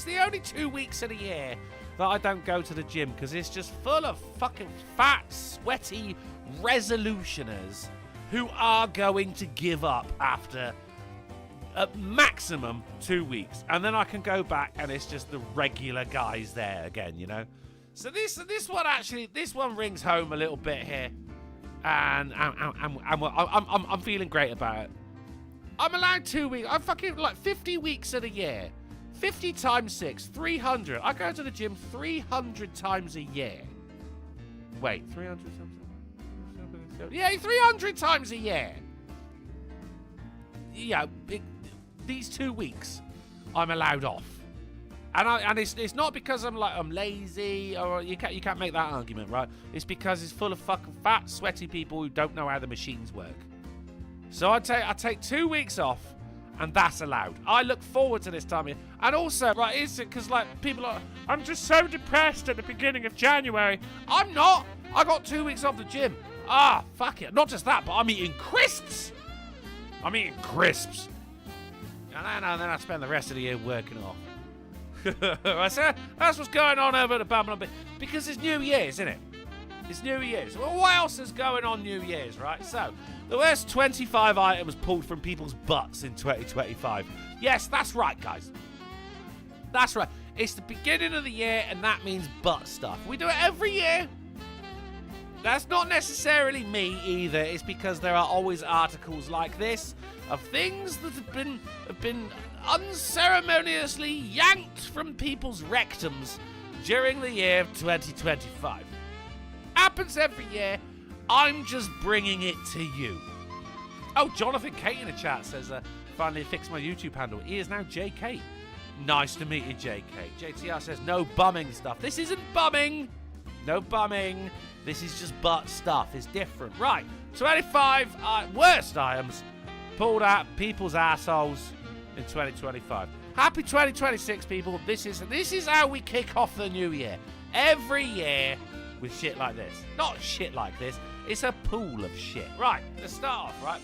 the only 2 weeks of the year that I don't go to the gym because it's just full of fucking fat, sweaty resolutioners who are going to give up after at maximum 2 weeks, and then I can go back and it's just the regular guys there again, you know. So this one rings home a little bit here, and I'm feeling great about it. I'm allowed 2 weeks. I'm fucking like 50 weeks in a year. 50 times 6, 300. I go to the gym 300 times a year. Wait, 300 times? Yeah, 300 times a year. Yeah, these 2 weeks, I'm allowed off. And it's not because I'm lazy, or you can't make that argument, right? It's because it's full of fucking fat, sweaty people who don't know how the machines work. So I take 2 weeks off, and that's allowed. I look forward to this time here. And also, right, it's because like people are, I'm just so depressed at the beginning of January. I'm not. I got 2 weeks off the gym. Ah, fuck it. Not just that, but I'm eating crisps. And then I spend the rest of the year working off. So that's what's going on over at the Badman, because it's New Year's, isn't it? It's New Year's. Well, what else is going on New Year's, right? So, the worst 25 items pulled from people's butts in 2025. Yes, that's right, guys. That's right. It's the beginning of the year, and that means butt stuff. We do it every year. That's not necessarily me either. It's because there are always articles like this of things that have been unceremoniously yanked from people's rectums during the year of 2025. Happens every year. I'm just bringing it to you. Oh, Jonathan Kate in the chat says, finally fixed my YouTube handle. He is now JK. Nice to meet you, JK. JTR says, no bumming stuff. This isn't bumming. No bumming. This is just butt stuff. It's different. Right. 25 worst items pulled out people's assholes in 2025. Happy 2026, people. This is how we kick off the new year. Every year with shit like this. Not shit like this. It's a pool of shit. Right. Let's start off, right?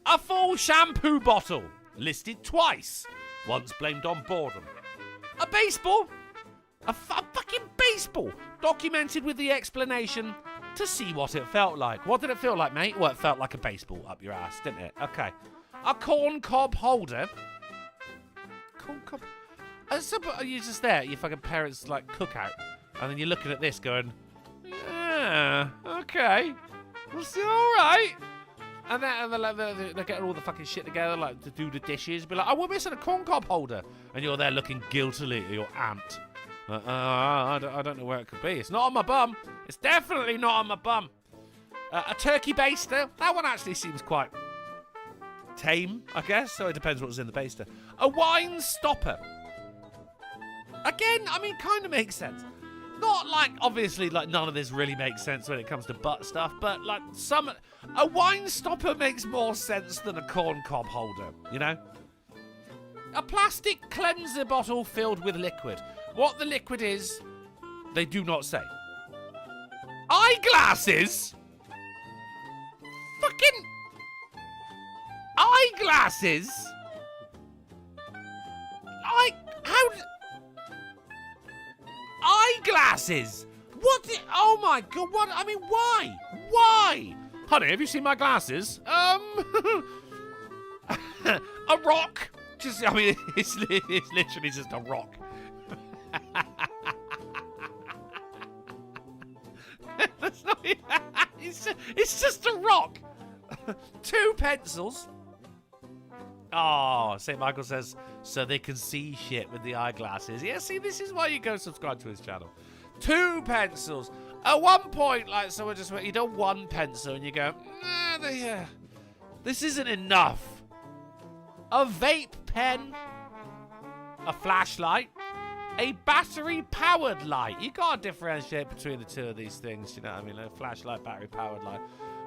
A full shampoo bottle. Listed twice. Once blamed on boredom. A baseball. A fucking baseball. Documented with the explanation to see what it felt like. What did it feel like, mate? Well, it felt like a baseball up your ass, didn't it? Okay. A corn cob holder. Corn cob. Are you just there at your fucking parents' like cookout, and then you're looking at this going, yeah, okay, well, see, all right. And then they're getting all the fucking shit together, like to do the dishes. Be like, oh, we're missing a corn cob holder, and you're there looking guiltily at your aunt. I don't know where it could be. It's not on my bum. It's definitely not on my bum. A turkey baster. That one actually seems quite tame, I guess. So it depends what was in the baster. A wine stopper. Again, I mean, kind of makes sense. Not like, obviously, like none of this really makes sense when it comes to butt stuff, but like a wine stopper makes more sense than a corn cob holder, you know? A plastic cleanser bottle filled with liquid. What the liquid is, they do not say. Eyeglasses? Fucking eyeglasses? Eyeglasses? What oh my god, what? I mean, why? Why? Honey, have you seen my glasses? A rock. I mean, it's literally just a rock. That's not, it's just a rock. 2 pencils. Oh, St. Michael says, so they can see shit with the eyeglasses. Yeah, see, this is why you go subscribe to his channel. 2 pencils. At one point, like, someone just went, you do 1 pencil, and you go, nah, this isn't enough. A vape pen. A flashlight. A battery-powered light. You can't differentiate between the two of these things, you know what I mean? A flashlight, battery-powered light.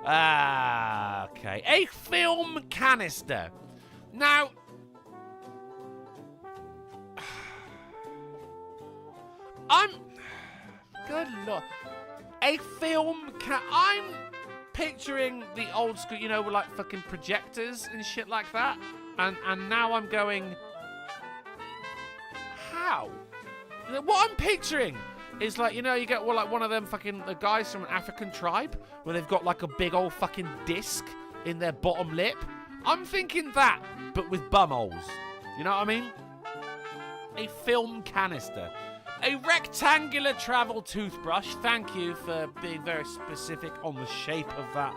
Ah, okay. A film canister. Now, good lord. A film I'm picturing the old school, you know, with like fucking projectors and shit like that. And now I'm going, how? what I'm picturing is like, you know, you get like one of them fucking the guys from an African tribe where they've got like a big old fucking disc in their bottom lip. I'm thinking that, but with bumholes. You know what I mean? A film canister. A rectangular travel toothbrush. Thank you for being very specific on the shape of that.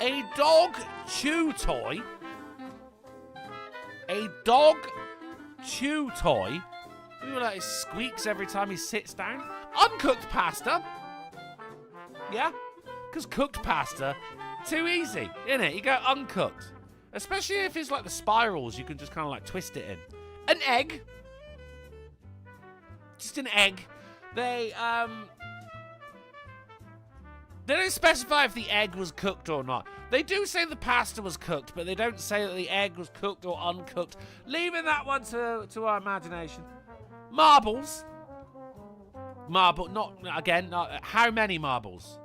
A dog chew toy. A dog chew toy. You know, like it squeaks every time he sits down. Uncooked pasta. Yeah? Because cooked pasta, too easy, innit? You go uncooked. Especially if it's like the spirals, you can just kind of like twist it in. An egg. Just an egg. They don't specify if the egg was cooked or not. They do say the pasta was cooked, but they don't say that the egg was cooked or uncooked. Leaving that one to our imagination. Marbles. How many marbles?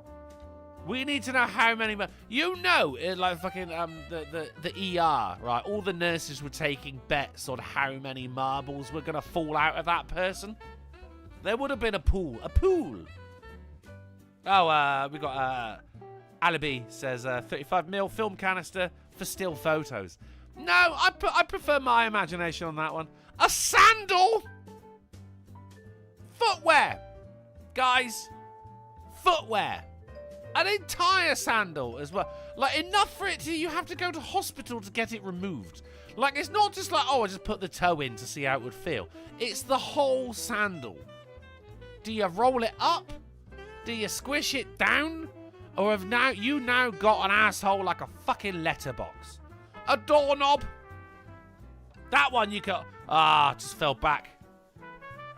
We need to know how many. You know, like fucking the ER, right? All the nurses were taking bets on how many marbles were gonna fall out of that person. There would have been a pool. A pool. Oh, we got Alibi says 35mm film canister for still photos. No, I prefer my imagination on that one. A sandal. Footwear, guys. Footwear. An entire sandal as well. Like, enough for it to, you have to go to hospital to get it removed. Like, it's not just like, oh, I just put the toe in to see how it would feel. It's the whole sandal. Do you roll it up? Do you squish it down? Or have you now got an asshole like a fucking letterbox? A doorknob? That one you got. Just fell back.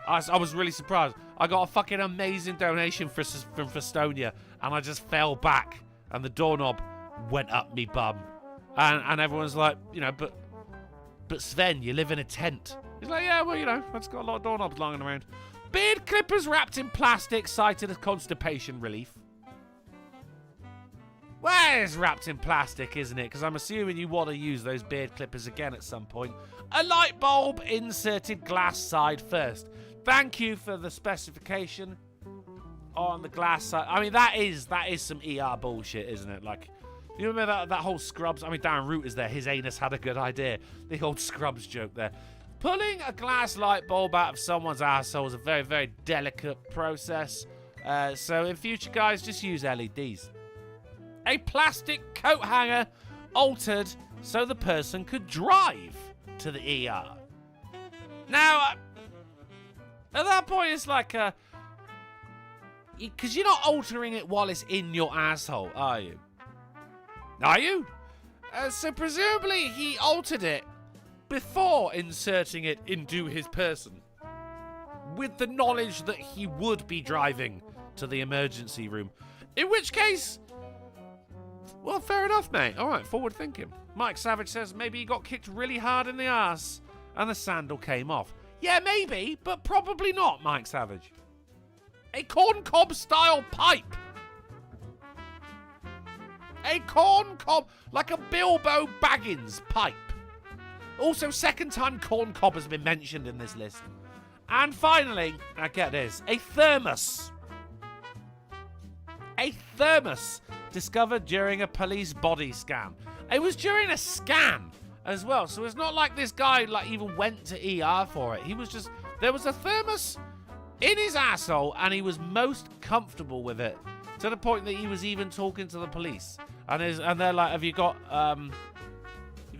I was really surprised. I got a fucking amazing donation from Festonia, and I just fell back, and the doorknob went up me bum. And everyone's like, you know, but Sven, you live in a tent. He's like, yeah, well, you know, I've just got a lot of doorknobs lying around. Beard clippers wrapped in plastic, cited as constipation relief. Well, it's wrapped in plastic, isn't it? Because I'm assuming you want to use those beard clippers again at some point. A light bulb inserted glass side first. Thank you for the specification on the glass side. I mean, that is some ER bullshit, isn't it? Like, you remember that whole Scrubs? I mean, Darren Root is there. His anus had a good idea. The old Scrubs joke there. Pulling a glass light bulb out of someone's asshole is a very, very delicate process. So in future, guys, just use LEDs. A plastic coat hanger altered so the person could drive to the ER. Now, at that point, it's like, because you're not altering it while it's in your asshole, are you? Are you? So presumably he altered it before inserting it into his person, with the knowledge that he would be driving to the emergency room. In which case, well, fair enough, mate. All right, forward thinking. Mike Savage says maybe he got kicked really hard in the ass and the sandal came off. Yeah, maybe, but probably not, Mike Savage. A corncob style pipe. A corncob, like a Bilbo Baggins pipe. Also, second time corncob has been mentioned in this list. And finally, now get this, a thermos. A thermos discovered during a police body scan. It was during a scan as well, so it's not like this guy like even went to ER for it. He was just, there was a thermos in his asshole and he was most comfortable with it, to the point that he was even talking to the police. And they're like, have you got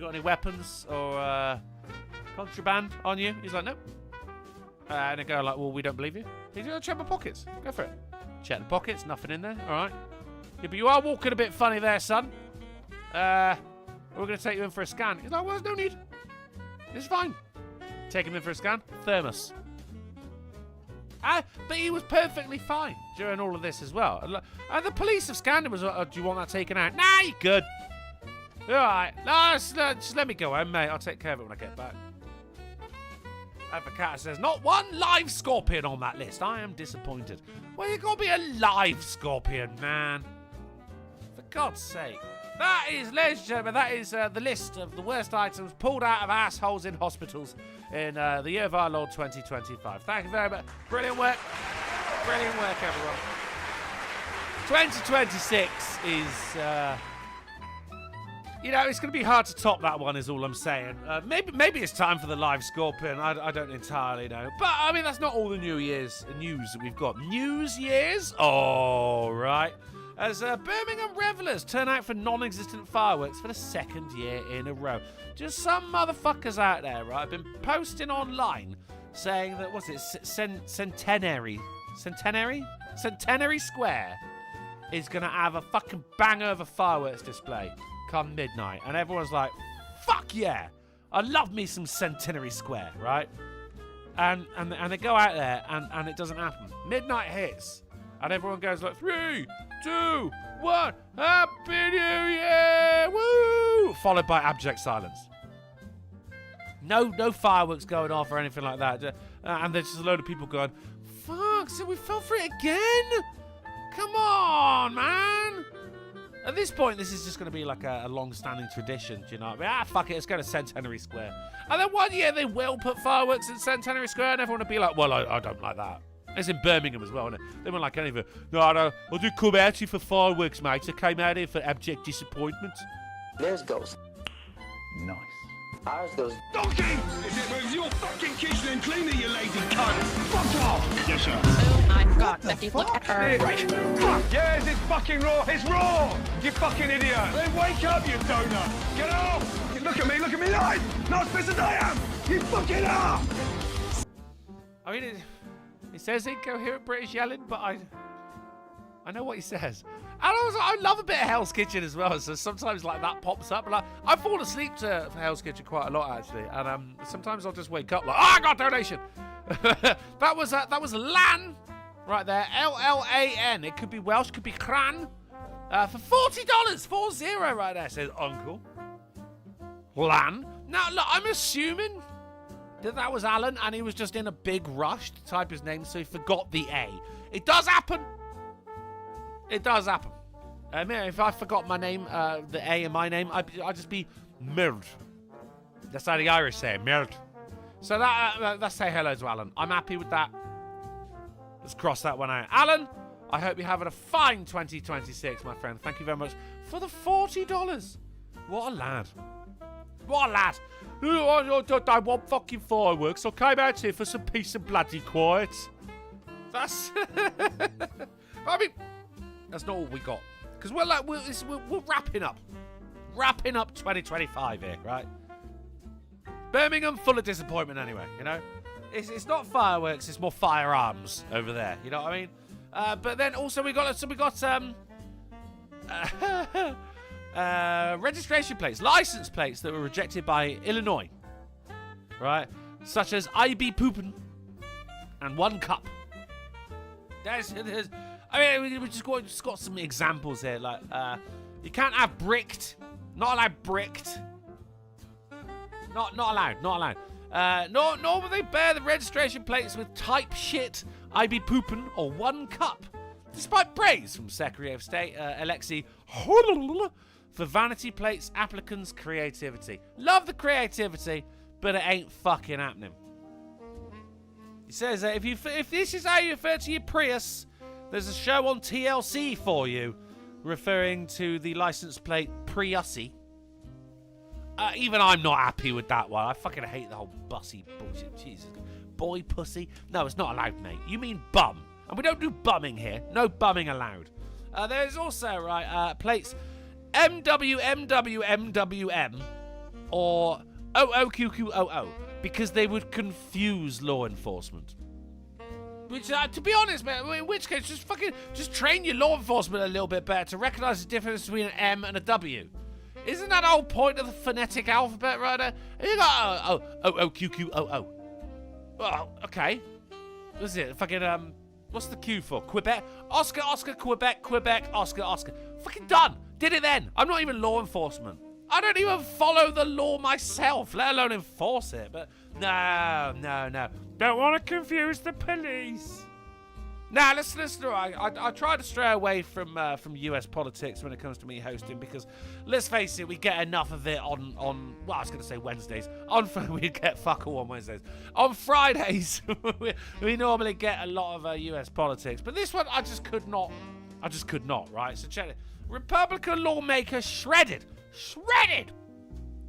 any weapons or contraband on you? He's like, nope. And they go like, well, we don't believe you. He's like, check my pockets. Go for it. Check the pockets, nothing in there. All right. Yeah, but you are walking a bit funny there, son. We're going to take you in for a scan. He's like, well, there's no need. It's fine. Take him in for a scan. Thermos. But he was perfectly fine during all of this as well. And the police have scanned him. Do you want that taken out? Nah, you're good. All right. No, just let me go home, mate. I'll take care of it when I get back. Advocate says, not one live scorpion on that list. I am disappointed. Well, you got to be a live scorpion, man. For God's sake. That is, ladies and gentlemen, that is the list of the worst items pulled out of assholes in hospitals in the year of our Lord 2025. Thank you very much. Brilliant work. Brilliant work, everyone. 2026 is, it's going to be hard to top that one, is all I'm saying. Maybe it's time for the live Scorpion. I don't entirely know. But, I mean, that's not all the New Year's news that we've got. News years? All right. As Birmingham revellers turn out for non-existent fireworks for the second year in a row. Just some motherfuckers out there, right, have been posting online saying that, what's it, Centenary Square is going to have a fucking banger of a fireworks display come midnight. And everyone's like, fuck yeah, I love me some Centenary Square, right? And they go out there and it doesn't happen. Midnight hits and everyone goes like, 3, 2, 1, Happy New Year, woo! Followed by abject silence. No fireworks going off or anything like that. And there's just a load of people going, fuck, so we fell for it again? Come on, man. At this point, this is just going to be like a long-standing tradition, do you know what I mean? Fuck it, let's go to Centenary Square. And then one year they will put fireworks in Centenary Square and everyone will be like, well, I don't like that. It's in Birmingham as well, isn't it? They weren't like any of it. No, I did come out here for fireworks, mate. I came out here for abject disappointment. There's Goose. Nice. Ours goes. Donkey! Is it with your fucking Kikle and cleaner, you lazy cunt? Fuck off! Yes, sir. Oh my god, Betty, look at her. Right. Fuck! Yes, it's fucking raw! It's raw! You fucking idiot! Then wake up, you donut! Get off! Look at me like! Not as pissed as I am! You fucking are! I mean, it says incoherent British yelling, but I know what he says. And also, I love a bit of Hell's Kitchen as well, so sometimes like that pops up. Like, I fall asleep to Hell's Kitchen quite a lot, actually. And sometimes I'll just wake up like, I got a donation! that was LAN right there, LLAN. It could be Welsh, could be Cran. For $40, 40 right there, says Uncle. LAN. Now, look, I'm assuming that was Alan, and he was just in a big rush to type his name, so he forgot the A. It does happen. It does happen. If I forgot my name, the A in my name, I'd just be Mild. That's how the Irish say it, Mild. So let's say hello to Alan. I'm happy with that. Let's cross that one out. Alan, I hope you're having a fine 2026, my friend. Thank you very much for the $40. What a lad. What a lad. I want fucking fireworks. I came out here for some peace and bloody quiet. That's... I mean, that's not all we got. Because we're wrapping up. Wrapping up 2025 here, right? Birmingham full of disappointment anyway, you know? It's not fireworks, it's more firearms over there, you know what I mean? But then also we got registration plates, license plates that were rejected by Illinois, right? Such as IB Poopin' and 1 Cup. I mean, we just got some examples here, like, you can't have bricked, not allowed bricked. Not allowed. Nor will they bear the registration plates with type shit, IB Poopin' or 1 Cup. Despite praise from Secretary of State Alexei for vanity plates applicants' creativity. Love the creativity, but it ain't fucking happening. He says that if this is how you refer to your Prius, there's a show on TLC for you, referring to the license plate Priussy. Even I'm not happy with that one. I fucking hate the whole bussy bullshit. Jesus. Boy pussy? No, it's not allowed, mate. You mean bum. And we don't do bumming here. No bumming allowed. There's also, right, plates MWMWMWM or OOQQOO because they would confuse law enforcement. Which, to be honest, man, in which case, just train your law enforcement a little bit better to recognise the difference between an M and a W. Isn't that the whole point of the phonetic alphabet, right there? You got OOQQOO. Well, okay. What's it? Fucking, what's the Q for? Quebec? Oscar, Quebec, Oscar. Fucking done. Did it then. I'm not even law enforcement. I don't even follow the law myself, let alone enforce it. But no. Don't want to confuse the police. Now, listen. I try to stray away from US politics when it comes to me hosting because, let's face it, we get enough of it on well, I was going to say Wednesdays. We get fuck all on Wednesdays. On Fridays, we normally get a lot of US politics. But this one, I just could not, right? So check it. Republican lawmaker shredded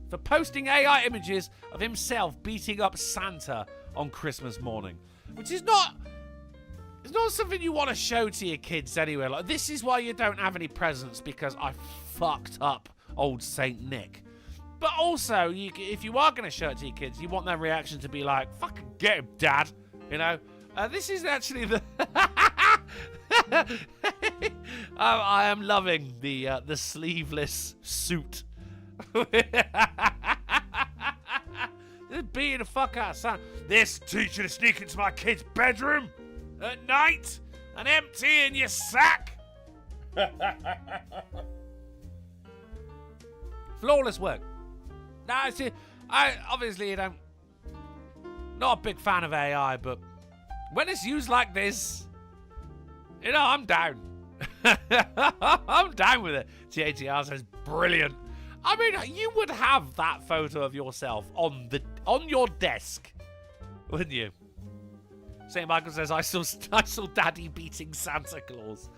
for posting AI images of himself beating up Santa on Christmas morning, which is not... It's not something you want to show to your kids anyway. Like, this is why you don't have any presents, because I fucked up old Saint Nick. But also, if you are going to show it to your kids, you want their reaction to be like, fucking get him, Dad. You know? This is actually the... I am loving the sleeveless suit. Beating the fuck out of Santa. This teacher to sneak into my kid's bedroom at night and emptying your sack. Flawless work. Now, see, I obviously you don't. Not a big fan of AI, but when it's used like this, you know, I'm down. I'm down with it. TATR says brilliant. I mean, you would have that photo of yourself on your desk, wouldn't you? St. Michael says, I saw Daddy beating Santa Claus.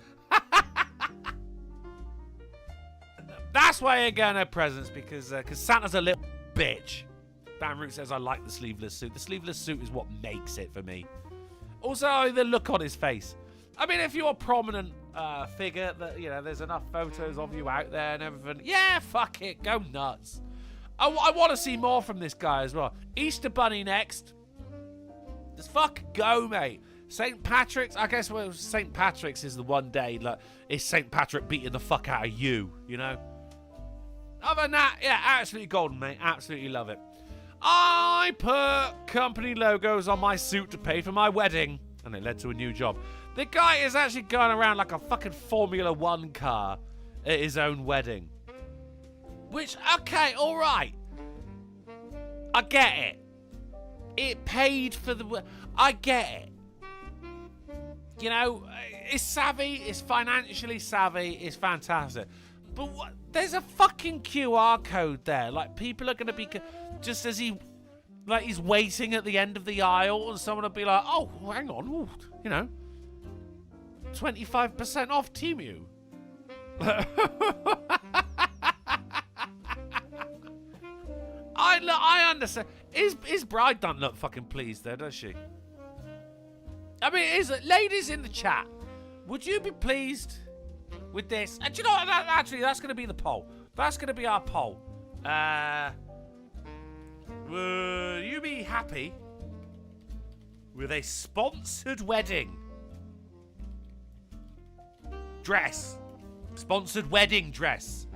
That's why I get no presents, because Santa's a little bitch. Dan Root says, I like the sleeveless suit. The sleeveless suit is what makes it for me. Also, the look on his face. I mean, if you're a prominent figure, that you know, there's enough photos of you out there and everything. Yeah, fuck it, go nuts. I want to see more from this guy as well. Easter Bunny next. Just fucking go, mate. St. Patrick's, I guess St. Patrick's is the one day, like, it's St. Patrick beating the fuck out of you, you know? Other than that, yeah, absolutely golden, mate. Absolutely love it. I put company logos on my suit to pay for my wedding, and it led to a new job. The guy is actually going around like a fucking Formula 1 car at his own wedding. Which, okay, all right. I get it. It paid for the... I get it. You know, it's savvy, it's financially savvy, it's fantastic. But what, there's a fucking QR code there. Like, people are going to be... Just as he... Like, he's waiting at the end of the aisle and someone will be like, oh, hang on, ooh, you know, 25% off Temu. I understand. His bride doesn't look fucking pleased there, does she? I mean, ladies in the chat, would you be pleased with this? And do you know what? Actually, that's going to be the poll. That's going to be our poll. Would you be happy with a sponsored wedding dress? Sponsored wedding dress.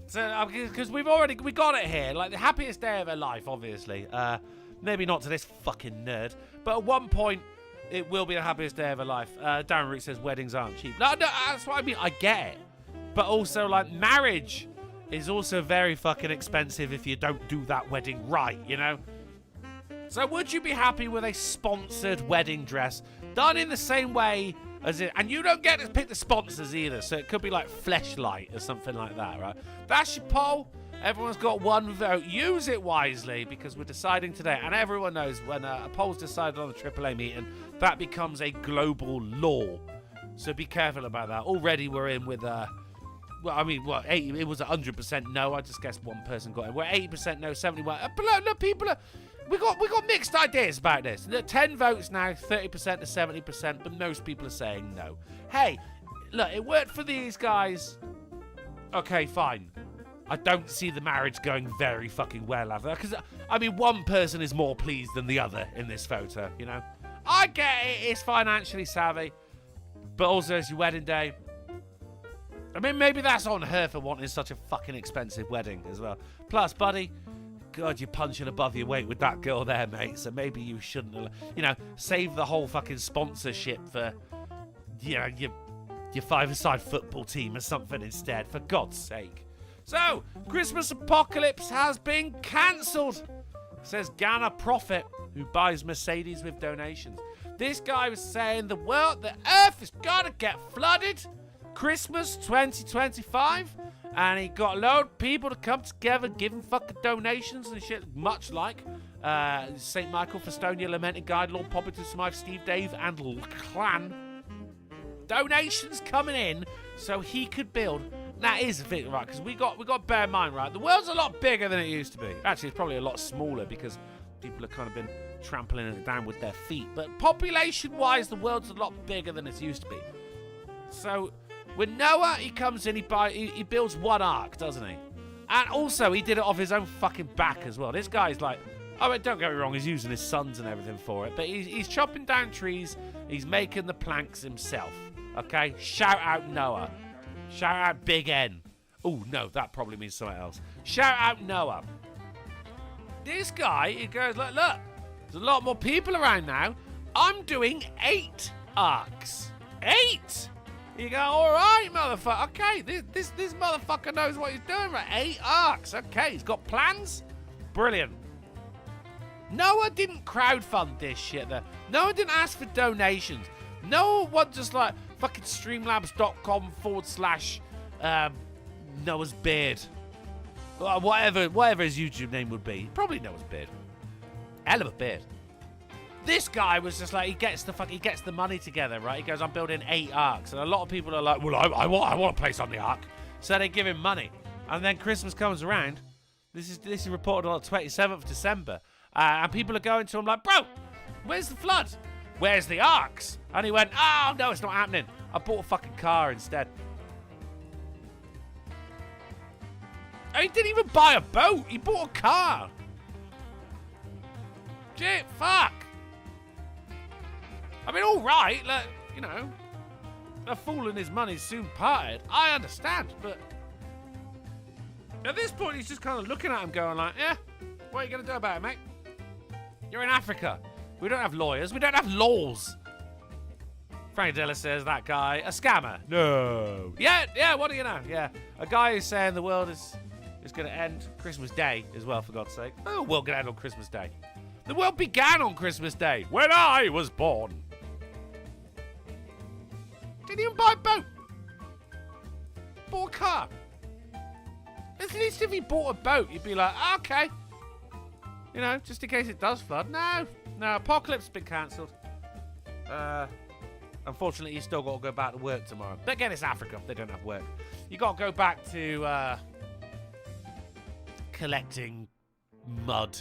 So, because we got it here, like the happiest day of her life, obviously. Maybe not to this fucking nerd, but at one point, it will be the happiest day of her life. Darren Root says weddings aren't cheap. No, that's what I mean. I get it, but also like marriage is also very fucking expensive if you don't do that wedding right, you know. So, would you be happy with a sponsored wedding dress done in the same way as it? And you don't get to pick the sponsors either, so it could be like Fleshlight or something like that, right? That's your poll. Everyone's got one vote. Use it wisely, because we're deciding today, and everyone knows when a poll's decided on the AAA meeting, that becomes a global law. So be careful about that. Already we're in with well, I mean, what, 80, it was 100% no. I just guessed one person got it. We're 80% no, 71. But look, people are... We got mixed ideas about this. 10 votes now, 30% to 70%, but most people are saying no. Hey, look, it worked for these guys. Okay, fine. I don't see the marriage going very fucking well after that, because, I mean, one person is more pleased than the other in this photo, you know? I get it, it's financially savvy, but also it's your wedding day. I mean, maybe that's on her for wanting such a fucking expensive wedding as well. Plus, buddy, God, you're punching above your weight with that girl there, mate, so maybe you shouldn't, you know, save the whole fucking sponsorship for, you know, your five-a-side football team or something instead, for God's sake. So, Christmas Apocalypse has been cancelled, says Ghana Prophet, who buys Mercedes with donations. This guy was saying the Earth is gonna get flooded Christmas 2025. And he got a load of people to come together, give him fucking donations and shit, much like St. Michael, Festonia, Lamented Guide, Lord Poppington, Smythe, Steve, Dave, and Clan. Donations coming in so he could build. That is a thing, right? Because we got to bear in mind, right? The world's a lot bigger than it used to be. Actually, it's probably a lot smaller because people have kind of been trampling it down with their feet. But population-wise, the world's a lot bigger than it used to be. So with Noah, he comes in, he builds one ark, doesn't he? And also, he did it off his own fucking back as well. This guy's like, oh, wait, don't get me wrong, he's using his sons and everything for it. But he's chopping down trees, he's making the planks himself. Okay? Shout out Noah. Shout out Big N. Oh, no, that probably means something else. Shout out Noah. This guy, he goes, look, there's a lot more people around now. I'm doing 8 arcs. 8! You go, all right, motherfucker. Okay, this motherfucker knows what he's doing, right? 8 arcs. Okay, he's got plans. Brilliant. Noah didn't crowdfund this shit, though. Noah didn't ask for donations. Noah was just like fucking streamlabs.com / Noah's Beard. Whatever his YouTube name would be. Probably Noah's Beard. Hell of a beard. This guy was just like, he gets the money together, right? He goes, I'm building 8 arcs. And a lot of people are like, well, I want a place on the ark. So they give him money. And then Christmas comes around. This is reported on the 27th of December. And people are going to him like, bro, where's the flood? Where's the arcs? And he went, oh, no, it's not happening. I bought a fucking car instead. And he didn't even buy a boat. He bought a car. Shit, fuck. I mean, all right, like, you know, a fool and his money's soon parted. I understand, but at this point, he's just kind of looking at him going like, yeah, what are you going to do about it, mate? You're in Africa. We don't have lawyers. We don't have laws. Frank Dilla says, that guy, a scammer. No. Yeah, what do you know? Yeah, a guy who's saying the world is going to end Christmas Day as well, for God's sake. Oh, the world going to end on Christmas Day. The world began on Christmas Day, when I was born. Didn't even buy a boat. Bought a car. At least if he bought a boat, you'd be like, okay. You know, just in case it does flood. No, Apocalypse has been cancelled. Unfortunately, you still got to go back to work tomorrow. But again, it's Africa. They don't have work. You got to go back to collecting mud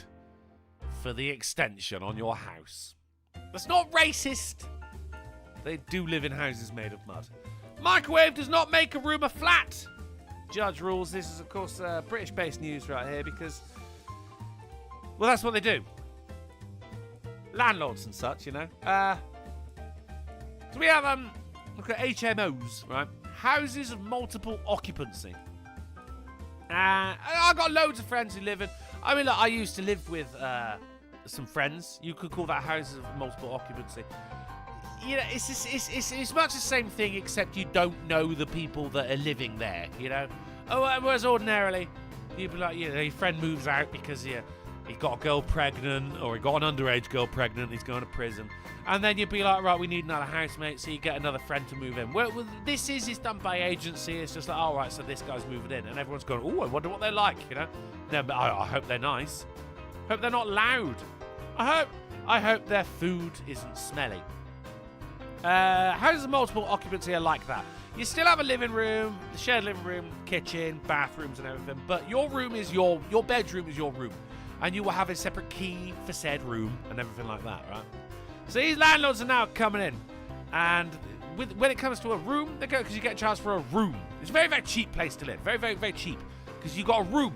for the extension on your house. That's not racist. They do live in houses made of mud. Microwave does not make a room a flat. Judge rules. This is, of course, British-based news right here because, well, that's what they do. Landlords and such, you know. So we have, look at HMOs, right? Houses of multiple occupancy. I've got loads of friends who live in. I mean, look, I used to live with some friends. You could call that houses of multiple occupancy. You know, it's much the same thing, except you don't know the people that are living there, you know? Whereas ordinarily, you'd be like, you know, your friend moves out because he got a girl pregnant, or he got an underage girl pregnant, he's going to prison. And then you'd be like, right, we need another housemate, so you get another friend to move in. Well, this is done by agency. It's just like, all right, so this guy's moving in. And everyone's going, oh, I wonder what they're like, you know? No, but I hope they're nice. Hope they're not loud. I hope their food isn't smelly. Houses of multiple occupancy are like that. You still have a living room, the shared living room, kitchen, bathrooms and everything, but your room is your bedroom is your room. And you will have a separate key for said room and everything like that, right? So these landlords are now coming in. And when it comes to a room, they go because you get a chance for a room. It's a very, very cheap place to live. Very, very, very cheap. Because you got a room.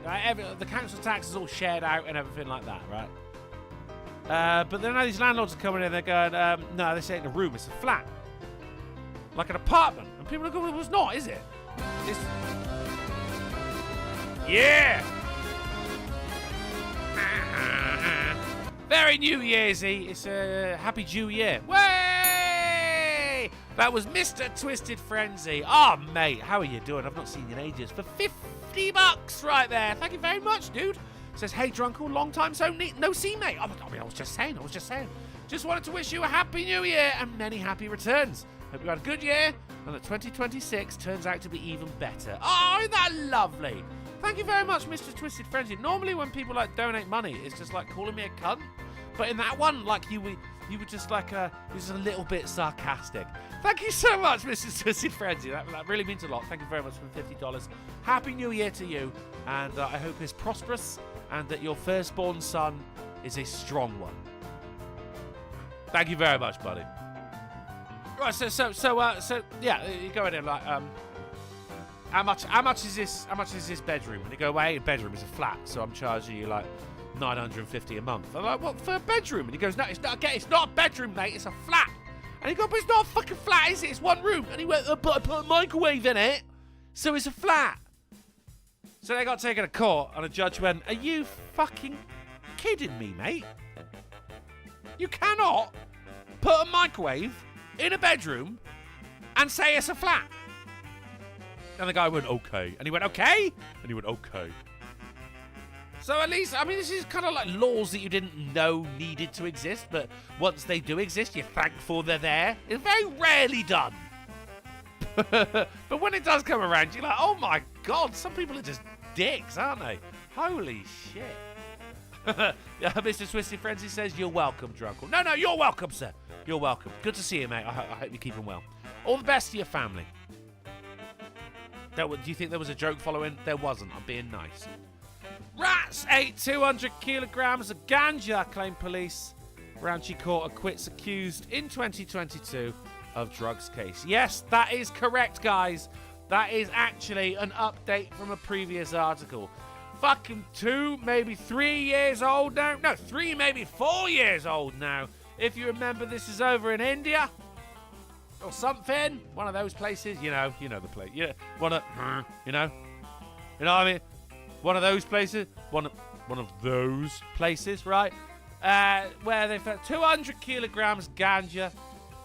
Right? The council tax is all shared out and everything like that, right? But then now these landlords are coming in, they're going, no, this ain't a room, it's a flat. Like an apartment. And people are going, well, it's not, is it? It's... Yeah! Very New Year's-y. It's a happy Jew year. Way! That was Mr. Twisted Frenzy. Oh, mate, how are you doing? I've not seen you in ages. For $50 right there. Thank you very much, dude. Says, hey, Drunkle, long time no see, mate. I mean, I was just saying. Just wanted to wish you a happy new year and many happy returns. Hope you had a good year and that 2026 turns out to be even better. Oh, isn't that lovely? Thank you very much, Mr. Twisted Frenzy. Normally when people like donate money, it's just like calling me a cunt. But in that one, like you were just like just a little bit sarcastic. Thank you so much, Mr. Twisted Frenzy. That really means a lot. Thank you very much for the $50. Happy New Year to you, and I hope it's prosperous and that your firstborn son is a strong one. Thank you very much, buddy. Right, so yeah, you go in there like, how much is this bedroom? And you go, well, hey, bedroom is a flat, so I'm charging you like $950 a month. I'm like, what, for a bedroom? And he goes, no, it's not a bedroom, mate, it's a flat. And he goes, but it's not a fucking flat, is it? It's one room. And he went, but I put a microwave in it, so it's a flat. So they got taken to court, and a judge went, are you fucking kidding me, mate? You cannot put a microwave in a bedroom and say it's a flat. And the guy went, okay. And he went, okay? And he went, okay. So at least, I mean, this is kind of like laws that you didn't know needed to exist, but once they do exist, you're thankful they're there. It's very rarely done. But when it does come around, you're like, oh my God, some people are just dicks, aren't they? Holy shit. Yeah, Mr. Twisted Frenzy says, you're welcome, Drunkle. No, you're welcome, sir. You're welcome. Good to see you, mate. I hope you're keeping well. All the best to your family. Do you think there was a joke following? There wasn't. I'm being nice. Rats ate 200 kilograms of ganja, claim police. Ranchi Court acquits accused in 2022 of drugs case. Yes, that is correct, guys. That is actually an update from a previous article. Fucking 2, maybe 3 years old now. No, 3, maybe 4 years old now. If you remember, this is over in India or something. One of those places. You know the place. You know what I mean? One of those places. One of those places, right? Where they found 200 kilograms ganja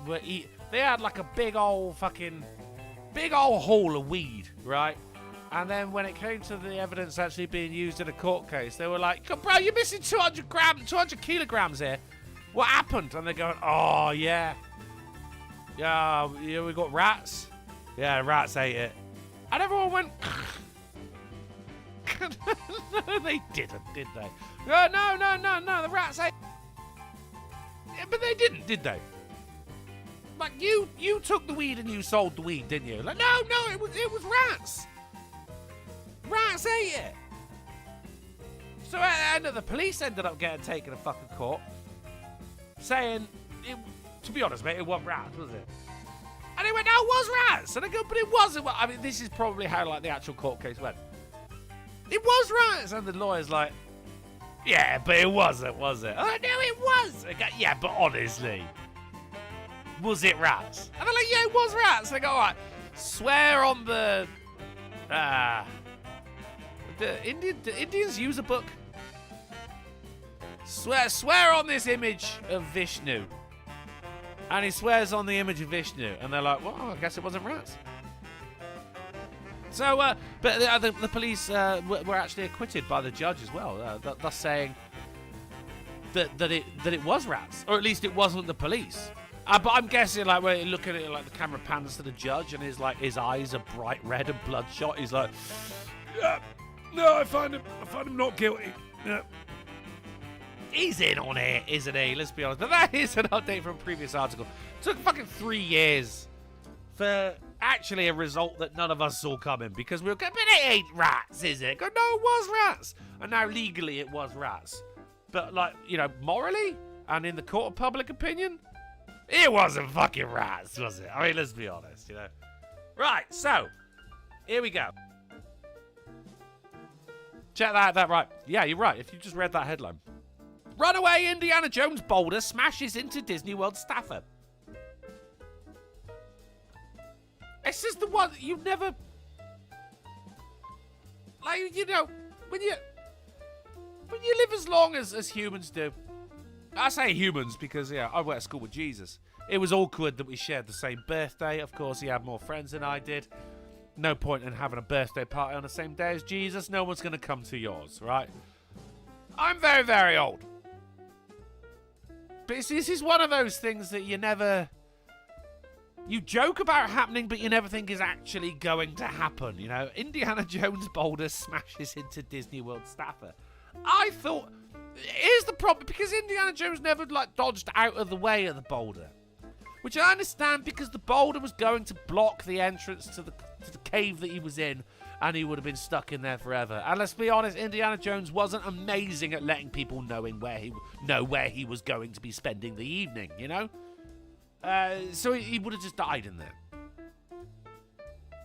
were eaten. They had like a big old haul of weed, right? And then when it came to the evidence actually being used in a court case, they were like, bro, you're missing 200 kilograms here. What happened? And they're going, oh, yeah. Yeah, we got rats. Yeah, rats ate it. And everyone went, no, they didn't, did they? No, the rats ate. Yeah, but they didn't, did they? Like, you took the weed and you sold the weed, didn't you? Like, no, it was rats. Rats ate it. So at the end, the police ended up getting taken to fucking court, saying, to be honest, mate, it wasn't rats, was it? And they went, no, it was rats. And I go, but it wasn't. I mean, this is probably how like the actual court case went. It was rats. And the lawyer's like, yeah, but it wasn't, was it? Oh, no, it was. I go, yeah, but honestly, was it rats? And they're like, yeah, it was rats. And I go, all right, swear on the Indians use a book. Swear on this image of Vishnu. And he swears on the image of Vishnu. And they're like, well, I guess it wasn't rats. So, but the police were actually acquitted by the judge as well, thus saying that it was rats, or at least it wasn't the police. But I'm guessing, like, when you look at it, like the camera pans to the judge, and his eyes are bright red and bloodshot. He's like, yeah, no, I find him not guilty. Yeah. He's in on it, isn't he? Let's be honest. But that is an update from a previous article. It took fucking 3 years for actually a result that none of us saw coming, because we were going, but it ain't rats, is it? Go, no, it was rats. And now legally it was rats. But, like, morally and in the court of public opinion, it wasn't fucking rats, was it? I mean, let's be honest, Right, so, here we go. Check that right. Yeah, you're right. If you just read that headline. Runaway Indiana Jones boulder smashes into Disney World staffer. It's just the one that you never... Like, when you live as long as humans do. I say humans because, I went to school with Jesus. It was awkward that we shared the same birthday. Of course, he had more friends than I did. No point in having a birthday party on the same day as Jesus. No one's going to come to yours, right? I'm very, very old. But this is one of those things that you joke about happening, but you never think is actually going to happen, you know? Indiana Jones boulder smashes into Disney World staffer. I thought, here's the problem, because Indiana Jones never, like, dodged out of the way of the boulder. Which I understand, because the boulder was going to block the entrance to the cave that he was in, and he would have been stuck in there forever. And let's be honest, Indiana Jones wasn't amazing at letting people know where he was going to be spending the evening, you know? So he would have just died in there.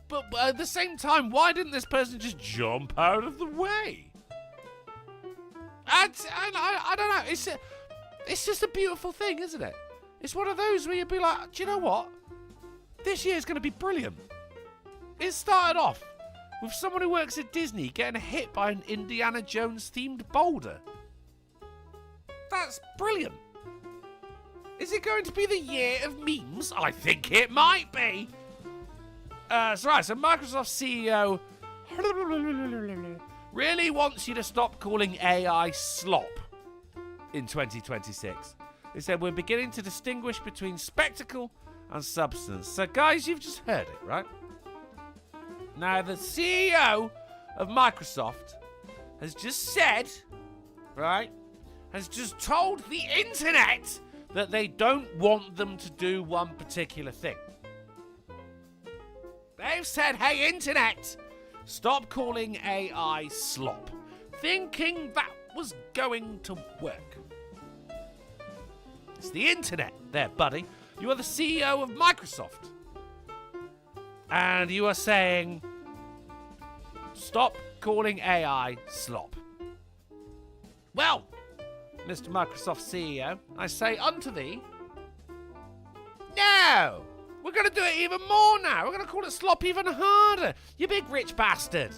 But at the same time, why didn't this person just jump out of the way? And I don't know. It's just a beautiful thing, isn't it? It's one of those where you'd be like, do you know what? This year's going to be brilliant. It started off with someone who works at Disney getting hit by an Indiana Jones-themed boulder. That's brilliant. Is it going to be the year of memes? I think it might be. So Microsoft CEO really wants you to stop calling AI slop in 2026. They said, we're beginning to distinguish between spectacle and substance. So, guys, you've just heard it, right? Now, the CEO of Microsoft has just said, right, has just told the internet that they don't want them to do one particular thing. They've said, hey, internet, stop calling AI slop, thinking that was going to work. It's the internet there, buddy. You are the CEO of Microsoft. And you are saying, stop calling AI slop. Well, Mr. Microsoft CEO, I say unto thee, no! We're going to do it even more now. We're going to call it slop even harder. You big rich bastard.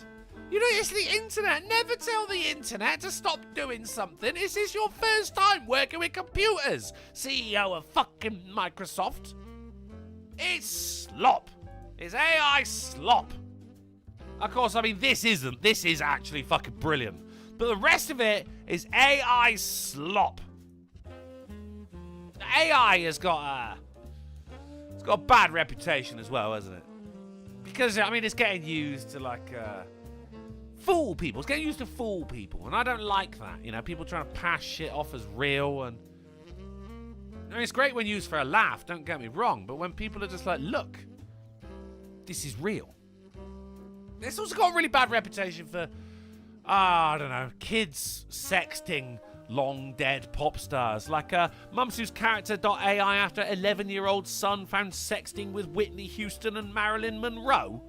You know, it's the internet. Never tell the internet to stop doing something. Is this your first time working with computers, CEO of fucking Microsoft? It's slop. It's AI slop. Of course, I mean, this isn't. This is actually fucking brilliant. But the rest of it is AI slop. AI has got a bad reputation as well, hasn't it? Because, I mean, it's getting used to, like, fool people. It's getting used to fool people, and I don't like that. You know, people trying to pass shit off as real, and I mean, it's great when used for a laugh, don't get me wrong, but when people are just like, look, this is real. It's also got a really bad reputation for, I don't know, kids sexting long dead pop stars, like Mumsu's character.ai after 11-year-old son found sexting with Whitney Houston and Marilyn Monroe.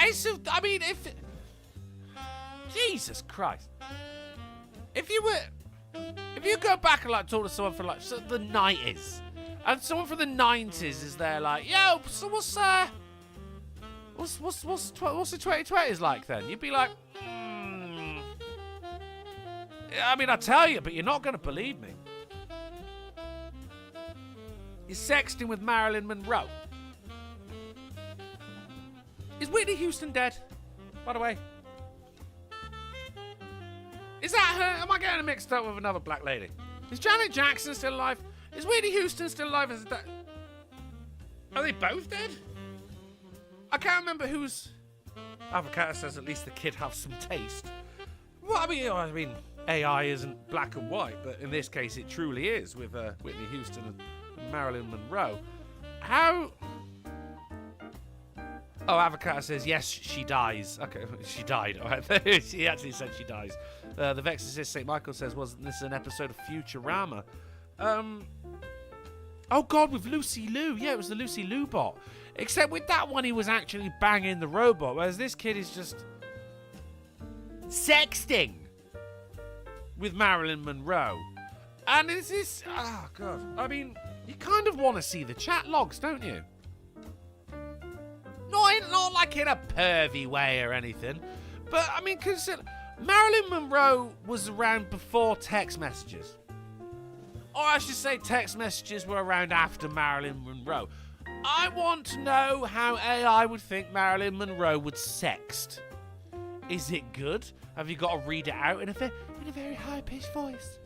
I mean, Jesus Christ. If you go back and, like, talk to someone from, like, the 90s, and someone from the 90s is there, like, yo, so what's the 2020s like then? You'd be like, I mean, I tell you, but you're not going to believe me. You're sexting with Marilyn Monroe. Is Whitney Houston dead, by the way? Is that her? Am I getting mixed up with another black lady? Is Janet Jackson still alive? Is Whitney Houston still alive? Are they both dead? I can't remember who's... Avocado says at least the kid has some taste. Well, I mean, AI isn't black and white, but in this case it truly is with Whitney Houston and Marilyn Monroe. How... Oh, Avocado says, yes, she dies. Okay, she died. All right. She actually said she dies. The Vexorcist St. Michael says, wasn't this an episode of Futurama? Oh, God, with Lucy Liu. Yeah, it was the Lucy Liu bot. Except with that one, he was actually banging the robot, whereas this kid is just sexting with Marilyn Monroe. And it's this... Oh, God. I mean, you kind of want to see the chat logs, don't you? Not like in a pervy way or anything, but I mean, consider Marilyn Monroe was around before text messages, or I should say, text messages were around after Marilyn Monroe. I want to know how AI would think Marilyn Monroe would sext. Is it good? Have you got to read it out in a very high-pitched voice?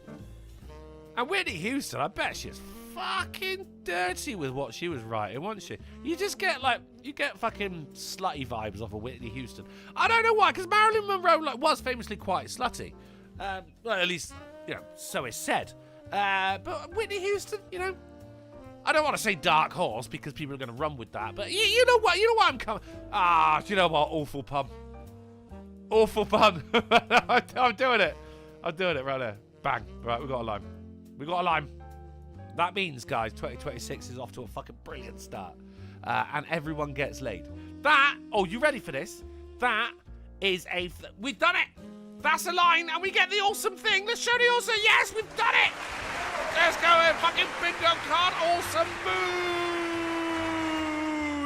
And Whitney Houston, I bet she's fucking dirty with what she was writing, wasn't she? You just get fucking slutty vibes off of Whitney Houston. I don't know why, because Marilyn Monroe was famously quite slutty. Well, at least, so is said. But Whitney Houston, I don't want to say dark horse because people are going to run with that. But you know what? I'm coming. Do you know what? Awful pun. Awful pun. I'm doing it. I'm doing it right there. Bang. Right, we got a lime. We got a lime. That means, guys, 2026 is off to a fucking brilliant start. And everyone gets laid. You ready for this? That is we've done it. That's a line, and we get the awesome thing. Let's show the awesome. Yes, we've done it. Let's go in. Fucking bingo card. Awesome. Boo.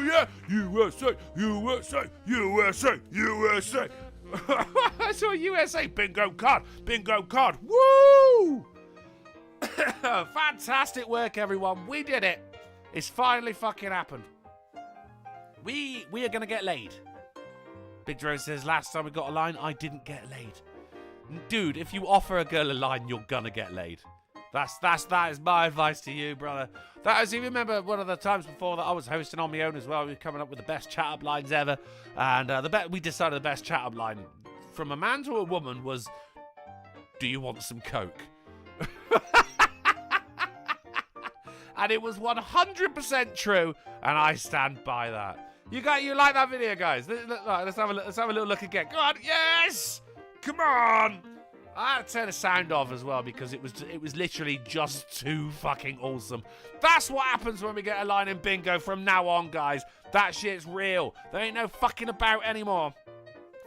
Yeah. USA. USA. USA. USA. I saw a USA bingo card. Bingo card. Woo. Fantastic work, everyone. We did it. It's finally fucking happened. We are going to get laid. Big Drone says, last time we got a line, I didn't get laid. Dude, if you offer a girl a line, you're going to get laid. That is my advice to you, brother. If you remember one of the times before that I was hosting on my own as well, we were coming up with the best chat-up lines ever. And we decided the best chat-up line from a man to a woman was, do you want some coke? And it was 100% true, and I stand by that. You like that video, guys? Let's have a little look again. Go on, yes! Come on! I had to turn the sound off as well because it was literally just too fucking awesome. That's what happens when we get a line in bingo from now on, guys. That shit's real. There ain't no fucking about anymore.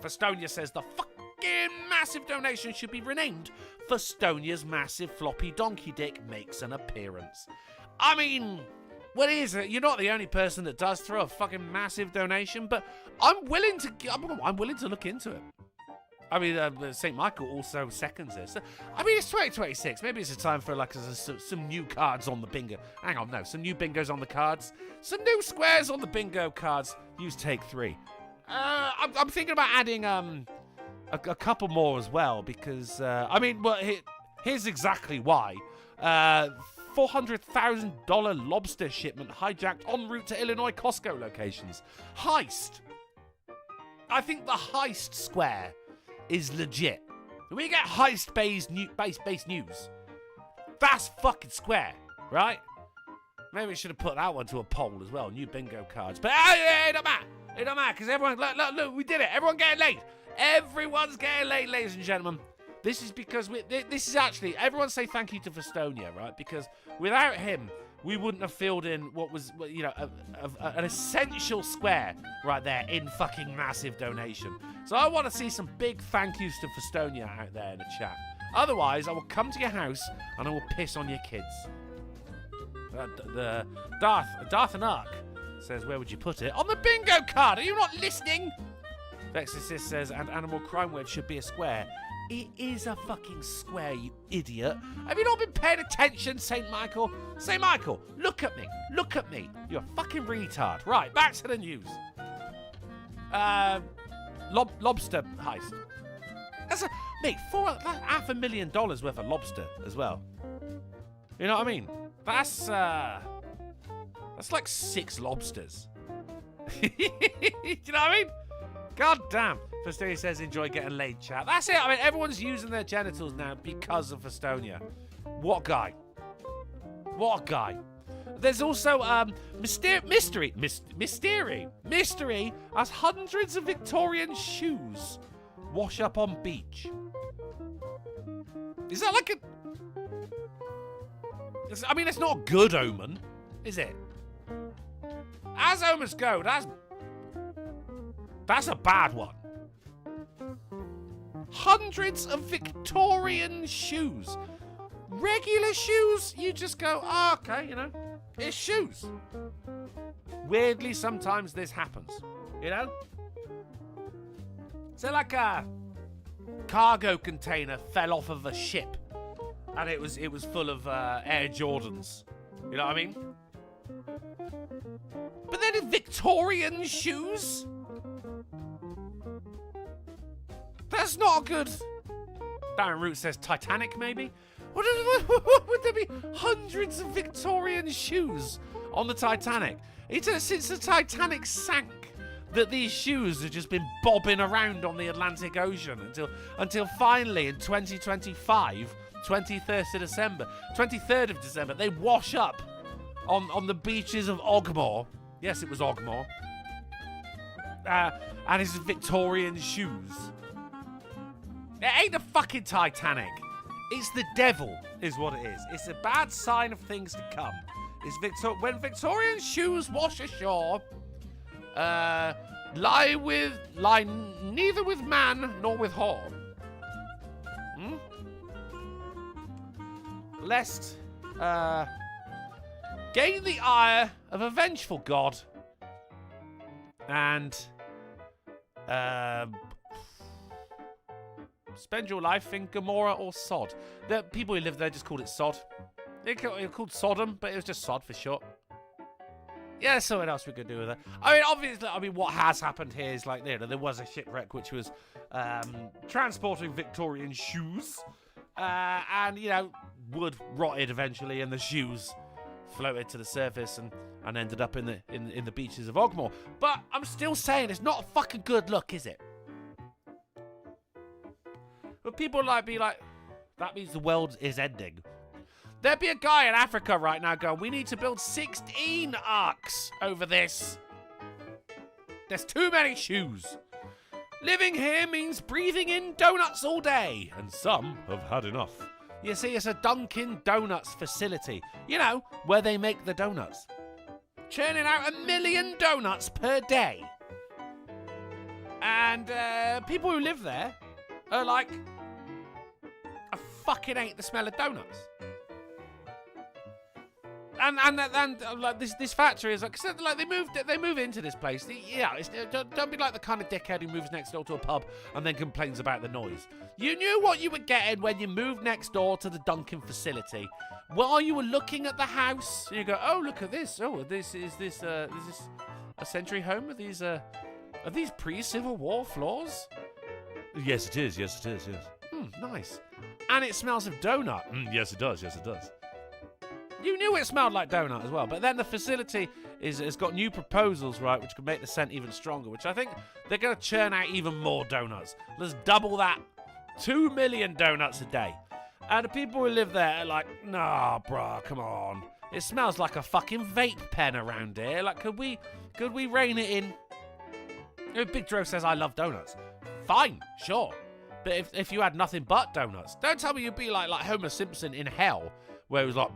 Festonia says the fucking massive donation should be renamed. Festonia's massive floppy donkey dick makes an appearance. I mean, what is it? You're not the only person that does throw a fucking massive donation, but I'm willing to look into it. I mean, St. Michael also seconds this. I mean, it's 2026. Maybe it's a time for some new cards on the bingo. Hang on, no, some new bingos on the cards. Some new squares on the bingo cards. Use take 3. I'm thinking about adding a couple more as well because here's exactly why. $400,000 lobster shipment hijacked en route to Illinois Costco locations. Heist. I think the heist square is legit. We get heist-based news. That's fucking square, right? Maybe we should have put that one to a poll as well. New bingo cards. But it don't matter. It don't matter because everyone, look, we did it. Everyone getting laid. Everyone's getting laid, ladies and gentlemen. This is because this is actually, everyone say thank you to Festonia, right? Because without him, we wouldn't have filled in what was, an essential square right there in fucking massive donation. So I want to see some big thank yous to Festonia out there in the chat. Otherwise, I will come to your house and I will piss on your kids. The Darth and Ark says, where would you put it? On the bingo card! Are you not listening? Vexicist says, and Animal Crime Wave should be a square. It is a fucking square, you idiot. Have you not been paying attention, St. Michael? St. Michael, look at me. Look at me. You're a fucking retard. Right, back to the news. Lobster heist. That's $500,000 worth of lobster as well. You know what I mean? That's like 6 lobsters. Do you know what I mean? God damn. Festonia says, enjoy getting laid, chat. That's it. I mean, everyone's using their genitals now because of Festonia. What a guy. What a guy. There's also mystery as hundreds of Victorian shoes wash up on beach. Is that like I mean, it's not a good omen, is it? As omens go, that's a bad one. Hundreds of Victorian shoes. Regular shoes, you just go, oh, okay, it's shoes. Weirdly, sometimes this happens, So like a cargo container fell off of a ship and it was full of Air Jordans. You know what I mean? But then Victorian shoes? That's not good. Darren Root says Titanic, maybe? Would there be hundreds of Victorian shoes on the Titanic? It's since the Titanic sank that these shoes have just been bobbing around on the Atlantic Ocean until finally in 2025, 23rd of December, they wash up on the beaches of Ogmore. Yes, it was Ogmore. And it's Victorian shoes. It ain't the fucking Titanic. It's the devil, is what it is. It's a bad sign of things to come. When Victorian shoes wash ashore, lie neither with man nor with whore. Lest gain the ire of a vengeful god and spend your life in Gomorrah or Sod. The people who lived there just called it Sod. It called Sodom, but it was just Sod for short. Yeah, there's something else we could do with it. I mean, obviously, what has happened here is like, there was a shipwreck which was transporting Victorian shoes, and wood rotted eventually, and the shoes floated to the surface and ended up in the beaches of Ogmore. But I'm still saying it's not a fucking good look, is it? But people be like, that means the world is ending. There'd be a guy in Africa right now going, we need to build 16 arcs over this. There's too many shoes. Living here means breathing in donuts all day, and some have had enough. You see, it's a Dunkin' Donuts facility, where they make the donuts. Churning out 1 million donuts per day. And people who live there are like, I fucking hate the smell of donuts. And like this factory is like they move into this place. Don't be like the kind of dickhead who moves next door to a pub and then complains about the noise. You knew what you were getting when you moved next door to the Dunkin' facility. While you were looking at the house, you go, oh, look at this. Oh, is this a century home? Are these pre-Civil War floors? Yes, it is. Yes, it is. Yes. Nice. And it smells of donut. Yes, it does. Yes, it does. You knew it smelled like donut as well, but then the facility has got new proposals, right, which could make the scent even stronger, which I think they're going to churn out even more donuts. Let's double that. 2 million donuts a day. And the people who live there are like, nah, bruh, come on. It smells like a fucking vape pen around here. Like, could we rein it in? Big Dro says, I love donuts. Fine, sure. But if you had nothing but donuts, don't tell me you'd be like Homer Simpson in hell, where it was like,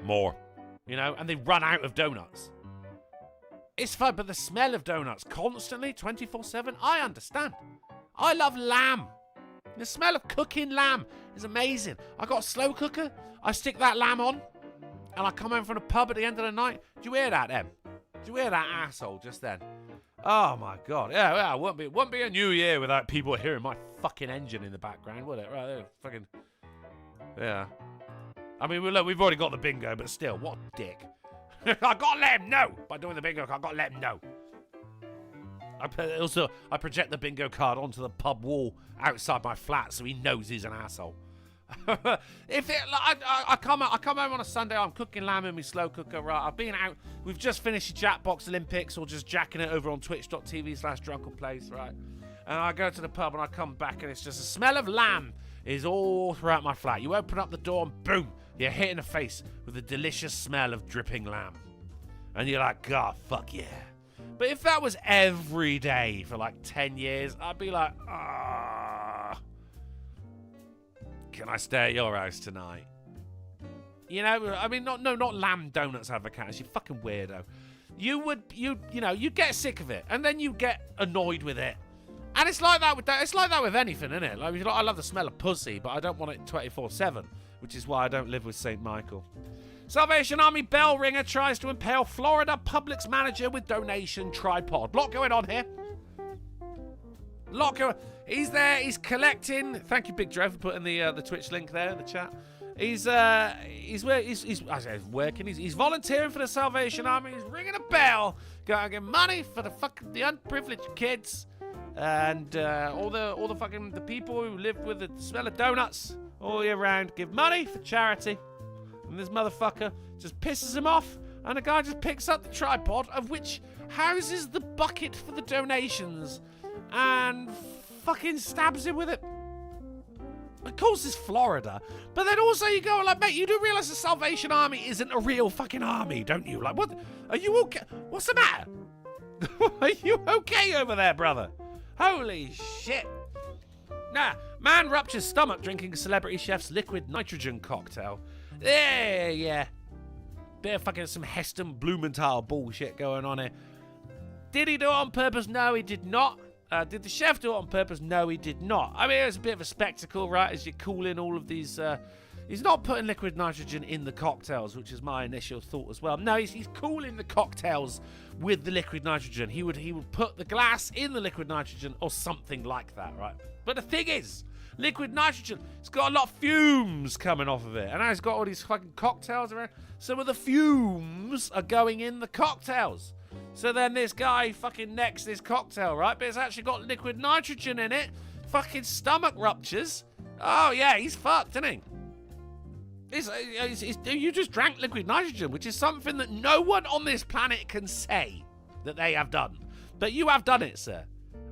more, and they run out of donuts. It's fun, but the smell of donuts constantly, 24/7, I understand. I love lamb. The smell of cooking lamb is amazing. I got a slow cooker, I stick that lamb on, and I come home from the pub at the end of the night. Do you hear that, Em? Do you hear that asshole just then? Oh my god. Yeah, it wouldn't be a new year without people hearing my fucking engine in the background, would it? Right there, fucking. Yeah. I mean, look, we've already got the bingo, but still, what a dick. I gotta let him know. By doing the bingo card, I gotta let him know. I project the bingo card onto the pub wall outside my flat so he knows he's an asshole. I come home on a Sunday, I'm cooking lamb in my slow cooker, right? I've been out, we've just finished the Jackbox Olympics, or just jacking it over on twitch.tv/drunkenplace, right? And I go to the pub and I come back and it's just a smell of lamb is all throughout my flat. You open up the door and boom, you're hit in the face with the delicious smell of dripping lamb. And you're like, God, fuck yeah. But if that was every day for like 10 years, I'd be like, can I stay at your house tonight? I mean, not lamb donuts advocates, you fucking weirdo. You get sick of it, and then you get annoyed with it. And it's like that with anything, isn't it? Like, I love the smell of pussy, but I don't want it 24/7, which is why I don't live with St. Michael. Salvation Army bell ringer tries to impale Florida Publix manager with donation tripod. Lot going on here. He's there. He's collecting. Thank you, Big Drev, for putting the Twitch link there in the chat. He's working. He's volunteering for the Salvation Army. He's ringing a bell, going to get money for the unprivileged kids and all the people who live with the smell of donuts all year round, give money for charity. And this motherfucker just pisses him off, and the guy just picks up the tripod, of which houses the bucket for the donations, and fucking stabs him with it. Of course it's Florida, but then also you go like, mate, you do realise the Salvation Army isn't a real fucking army, don't you? Like, what? Are you okay? What's the matter? Are you okay over there, brother? Holy shit. Nah, man ruptures stomach drinking celebrity chef's liquid nitrogen cocktail. Yeah. Bit of fucking some Heston Blumenthal bullshit going on here. Did he do it on purpose? No, he did not. Did the chef do it on purpose? No, he did not. I mean, it was a bit of a spectacle, right, as you're cooling all of these... he's not putting liquid nitrogen in the cocktails, which is my initial thought as well. No, he's cooling the cocktails with the liquid nitrogen. He would put the glass in the liquid nitrogen or something like that, right? But the thing is, liquid nitrogen, it's got a lot of fumes coming off of it. And now it's got all these fucking cocktails around. Some of the fumes are going in the cocktails. So then this guy fucking necks this cocktail, right? But it's actually got liquid nitrogen in it. Fucking stomach ruptures. Oh, yeah, he's fucked, isn't he? You just drank liquid nitrogen, which is something that no one on this planet can say that they have done. But you have done it, sir.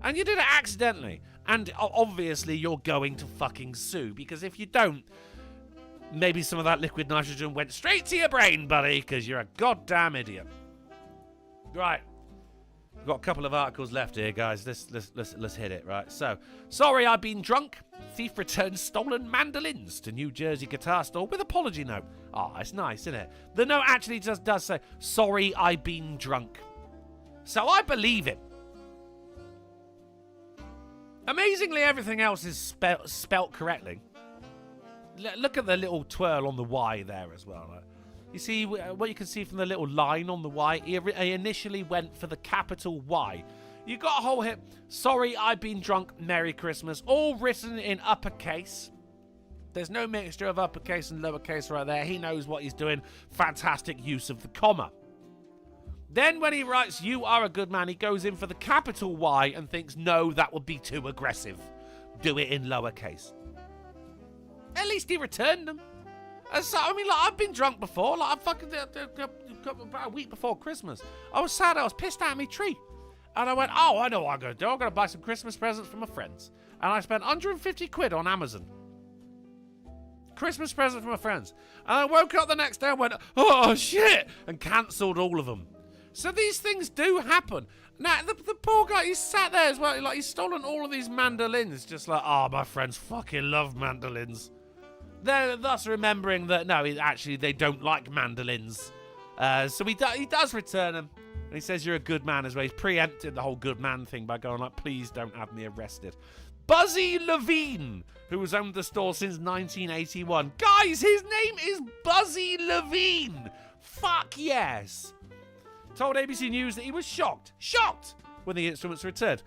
And you did it accidentally. And obviously you're going to fucking sue. Because if you don't, maybe some of that liquid nitrogen went straight to your brain, buddy. Because you're a goddamn idiot. Right, we've got a couple of articles left here, guys. Let's hit it, right? So, sorry I've been drunk. Thief returns stolen mandolins to New Jersey guitar store with apology note. Oh, it's nice, isn't it? The note actually just does say, sorry I've been drunk. So I believe him. Amazingly, everything else is spelt correctly. Look at the little twirl on the Y there as well, right? You see, what you can see from the little line on the Y, he initially went for the capital Y. You got a whole hit, sorry I've been drunk, Merry Christmas, all written in uppercase. There's no mixture of uppercase and lowercase right there. He knows what he's doing. Fantastic use of the comma. Then when he writes, you are a good man, he goes in for the capital Y and thinks, no, that would be too aggressive. Do it in lowercase. At least he returned them. So, I mean, like, I've been drunk before. Like, I fucking about a week before Christmas. I was sad. I was pissed out of my tree. And I went, oh, I know what I'm going to do. I'm going to buy some Christmas presents for my friends. And I spent 150 quid on Amazon. Christmas present for my friends. And I woke up the next day and went, oh, shit, and cancelled all of them. So these things do happen. Now, the poor guy, he's sat there as well. Like, he's stolen all of these mandolins. Just like, oh, my friends fucking love mandolins. They're thus remembering that, no, actually, they don't like mandolins. So he does return them. And he says, you're a good man as well. He's preempted the whole good man thing by going like, please don't have me arrested. Buzzy Levine, who has owned the store since 1981. Guys, his name is Buzzy Levine. Fuck yes. Told ABC News that he was shocked when the instruments returned.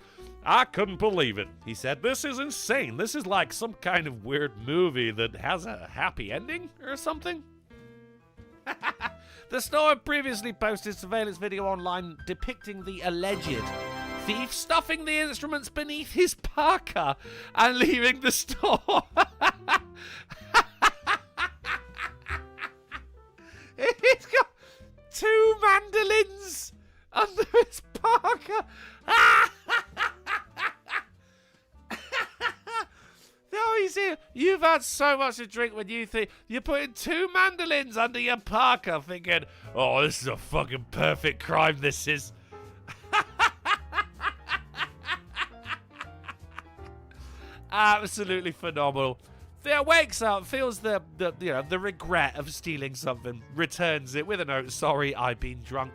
I couldn't believe it, he said. This is insane. This is like some kind of weird movie that has a happy ending or something. The store had previously posted surveillance video online depicting the alleged thief stuffing the instruments beneath his parka and leaving the store. He's got 2 mandolins under his parka. No, he's here. You've had so much to drink when you think you're putting 2 mandolins under your parka thinking, oh, this is a fucking perfect crime, this is. Absolutely phenomenal. Theo wakes up, feels the regret of stealing something, returns it with a note, sorry, I've been drunk.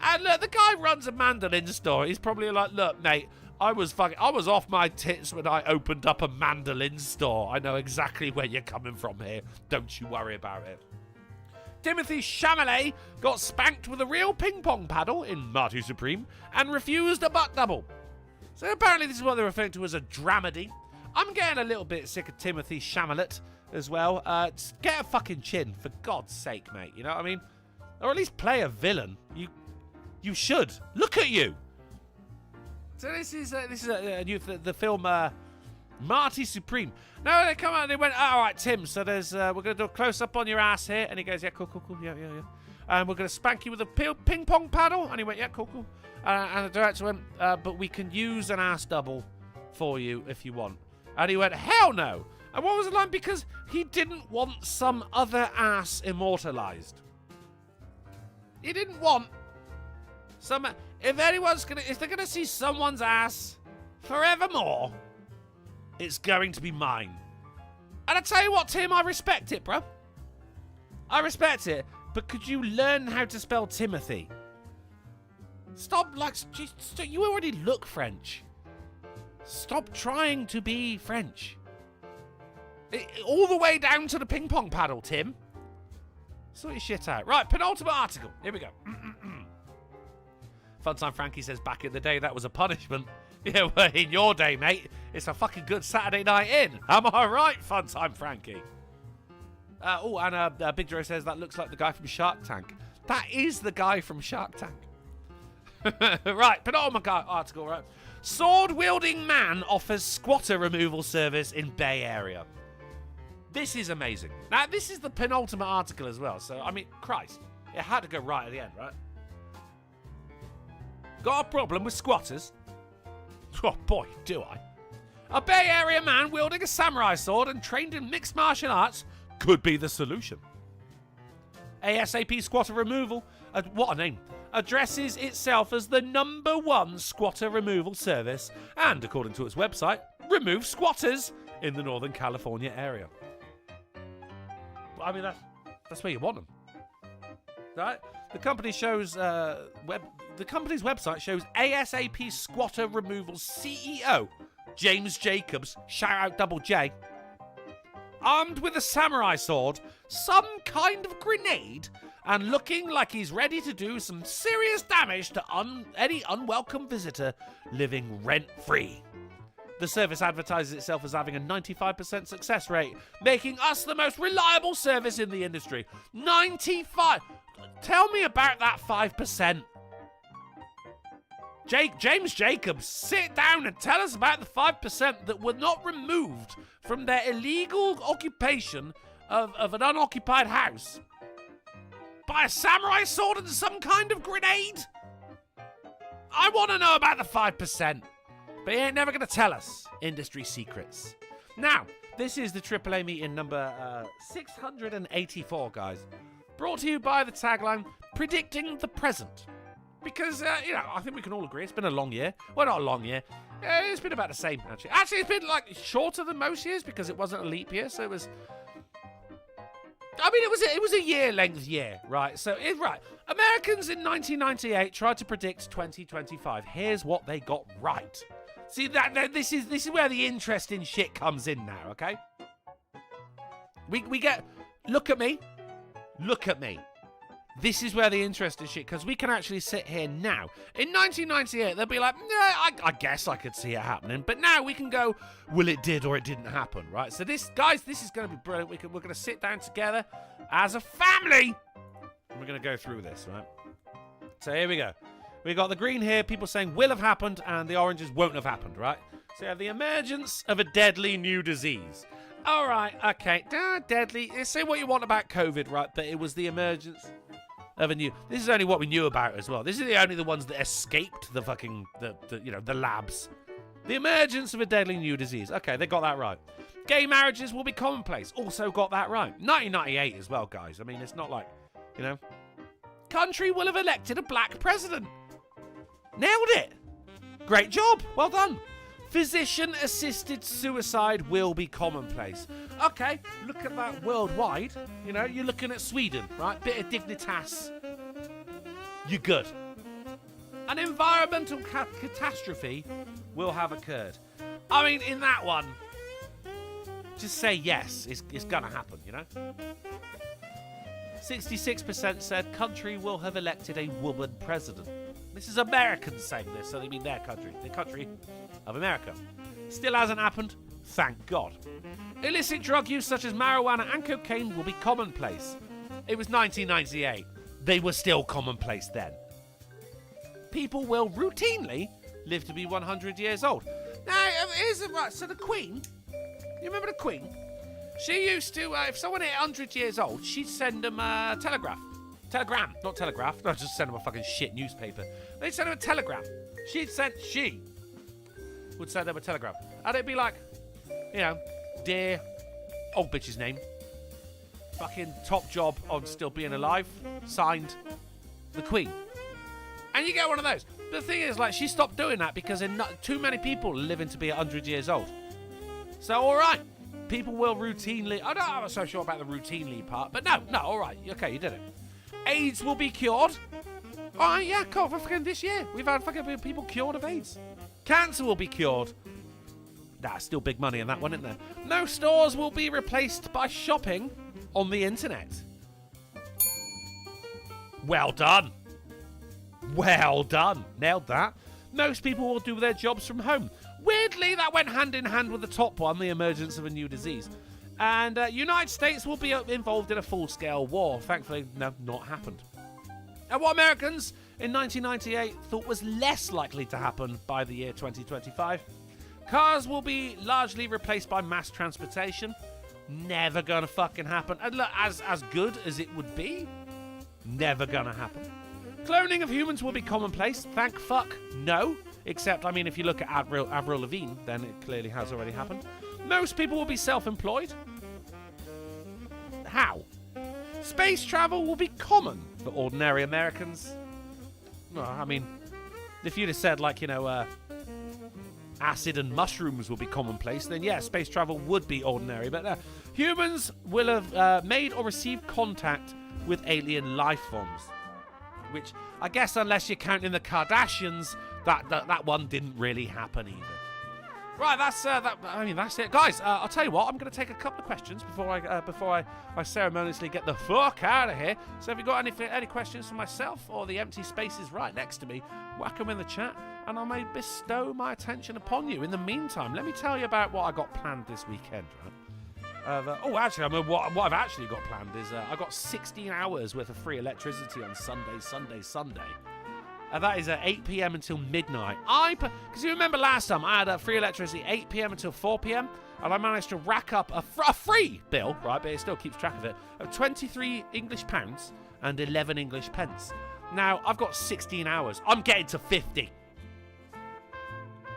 And look, the guy runs a mandolin store. He's probably like, look, mate, I was off my tits when I opened up a mandolin store. I know exactly where you're coming from here. Don't you worry about it. Timothy Chalamet got spanked with a real ping pong paddle in Marty Supreme and refused a butt double. So apparently this is what they're referring to as a dramedy. I'm getting a little bit sick of Timothy Chalamet as well. Get a fucking chin, for God's sake, mate. You know what I mean? Or at least play a villain. You should. Look at you. So this is the film Marty Supreme. No, they come out and they went, all right, Tim, so there's, we're going to do a close-up on your ass here. And he goes, yeah, cool, yeah. And we're going to spank you with a ping-pong paddle. And he went, yeah, cool. And the director went, but we can use an ass double for you if you want. And he went, hell no. And what was the line? Because he didn't want some other ass immortalized. He didn't want some... If they're going to see someone's ass forevermore, it's going to be mine. And I tell you what, Tim, I respect it, bro. I respect it. But could you learn how to spell Timothy? Stop, you already look French. Stop trying to be French. All the way down to the ping pong paddle, Tim. Sort your shit out. Right, penultimate article. Here we go. Funtime Frankie says, back in the day, that was a punishment. Yeah, well, in your day, mate, it's a fucking good Saturday night in. Am I right, Funtime Frankie? Big Joe says, that looks like the guy from Shark Tank. That is the guy from Shark Tank. Right, penultimate article, right? Sword-wielding man offers squatter removal service in Bay Area. This is amazing. Now, this is the penultimate article as well, so, I mean, Christ. It had to go right at the end, right? Got a problem with squatters? Oh, boy, do I. A Bay Area man wielding a samurai sword and trained in mixed martial arts could be the solution. ASAP Squatter Removal, what a name, addresses itself as the #1 squatter removal service and, according to its website, removes squatters in the Northern California area. I mean, that's where you want them, right? The company shows the company's website shows ASAP Squatter Removal CEO James Jacobs, shout out Double J, armed with a samurai sword, some kind of grenade, and looking like he's ready to do some serious damage to any unwelcome visitor living rent-free. The service advertises itself as having a 95% success rate, making us the most reliable service in the industry. 95! Tell me about that 5%. James Jacobs, sit down and tell us about the 5% that were not removed from their illegal occupation of an unoccupied house by a samurai sword and some kind of grenade. I want to know about the 5%, but he ain't never going to tell us industry secrets. Now, this is the AAA meeting number 684, guys. Brought to you by the tagline, Predicting the Present. Because, I think we can all agree it's been a long year. Well, not a long year. It's been about the same, actually. Actually, it's been, shorter than most years because it wasn't a leap year, so it was... I mean, it was a year-length year, right? So, right. Americans in 1998 tried to predict 2025. Here's what they got right. See, this is where the interesting shit comes in now, okay? We get... Look at me. Look at me. This is where the interesting shit, because we can actually sit here now. In 1998, they'll be like, yeah, I guess I could see it happening. But now we can go, well, it did or it didn't happen, right? So this is going to be brilliant. We're going to sit down together as a family. And we're going to go through this, right? So here we go. We got the green here, people saying will have happened, and the oranges won't have happened, right? So you have the emergence of a deadly new disease. All right, okay. Deadly. Say what you want about COVID, right? But it was the emergence of a new... This is only what we knew about as well. This is only the ones that escaped the fucking, the labs. The emergence of a deadly new disease. Okay, they got that right. Gay marriages will be commonplace. Also got that right. 1998 as well, guys. I mean, it's not like, Country will have elected a black president. Nailed it. Great job. Well done. Physician-assisted suicide will be commonplace. Okay, look at that worldwide. You're looking at Sweden, right? Bit of dignitas. You're good. An environmental catastrophe will have occurred. I mean, in that one, just say yes. It's gonna happen, 66% said country will have elected a woman president. This is Americans saying this, so they mean their country. The country of America. Still hasn't happened, thank God. Illicit drug use such as marijuana and cocaine will be commonplace. It was 1998. They were still commonplace then. People will routinely live to be 100 years old. Now, here's the right. So the Queen, you remember the Queen? She used to, if someone hit 100 years old, she'd send them a telegram, not telegraph. No, just send them a fucking shit newspaper. They'd send them a telegram. She would send them a telegram, and it'd be like, you know, dear old bitch's name, fucking top job on still being alive, signed, the Queen. And you get one of those. The thing is, like, she stopped doing that because too many people are living to be 100 years old. So, all right, people will routinely. I'm not so sure about the routinely part, but no, all right, okay, you did it. AIDS will be cured. All right, yeah, cool. For fucking this year, we've had fucking people cured of AIDS. Cancer will be cured. Nah, still big money in that one, isn't there? No stores will be replaced by shopping on the internet. Well done. Well done. Nailed that. Most people will do their jobs from home. Weirdly, that went hand in hand with the top one, the emergence of a new disease. And United States will be involved in a full-scale war. Thankfully, no, not happened. And what Americans in 1998 thought was less likely to happen by the year 2025. Cars will be largely replaced by mass transportation. Never gonna fucking happen. And look, as good as it would be, never gonna happen. Cloning of humans will be commonplace. Thank fuck, no. Except, I mean, if you look at Avril Lavigne, then it clearly has already happened. Most people will be self-employed. How? Space travel will be common for ordinary Americans. Well, I mean, if you'd have said, like, you know, acid and mushrooms will be commonplace, then yeah, space travel would be ordinary. But humans will have made or received contact with alien life forms. Which, I guess, unless you're counting the Kardashians, that one didn't really happen either. Right, that's it, guys. I'll tell you what. I'm going to take a couple of questions before I ceremoniously get the fuck out of here. So, if you've got any questions for myself or the empty spaces right next to me, whack them in the chat, and I may bestow my attention upon you. In the meantime, let me tell you about what I got planned this weekend. Right? Actually, I mean, what I've actually got planned is I got 16 hours worth of free electricity on Sunday. That is at 8 p.m. until midnight. Because you remember last time I had free electricity 8 p.m. until 4 p.m. and I managed to rack up a free bill, right? But it still keeps track of it, of 23 English pounds and 11 English pence. Now I've got 16 hours. I'm getting to 50.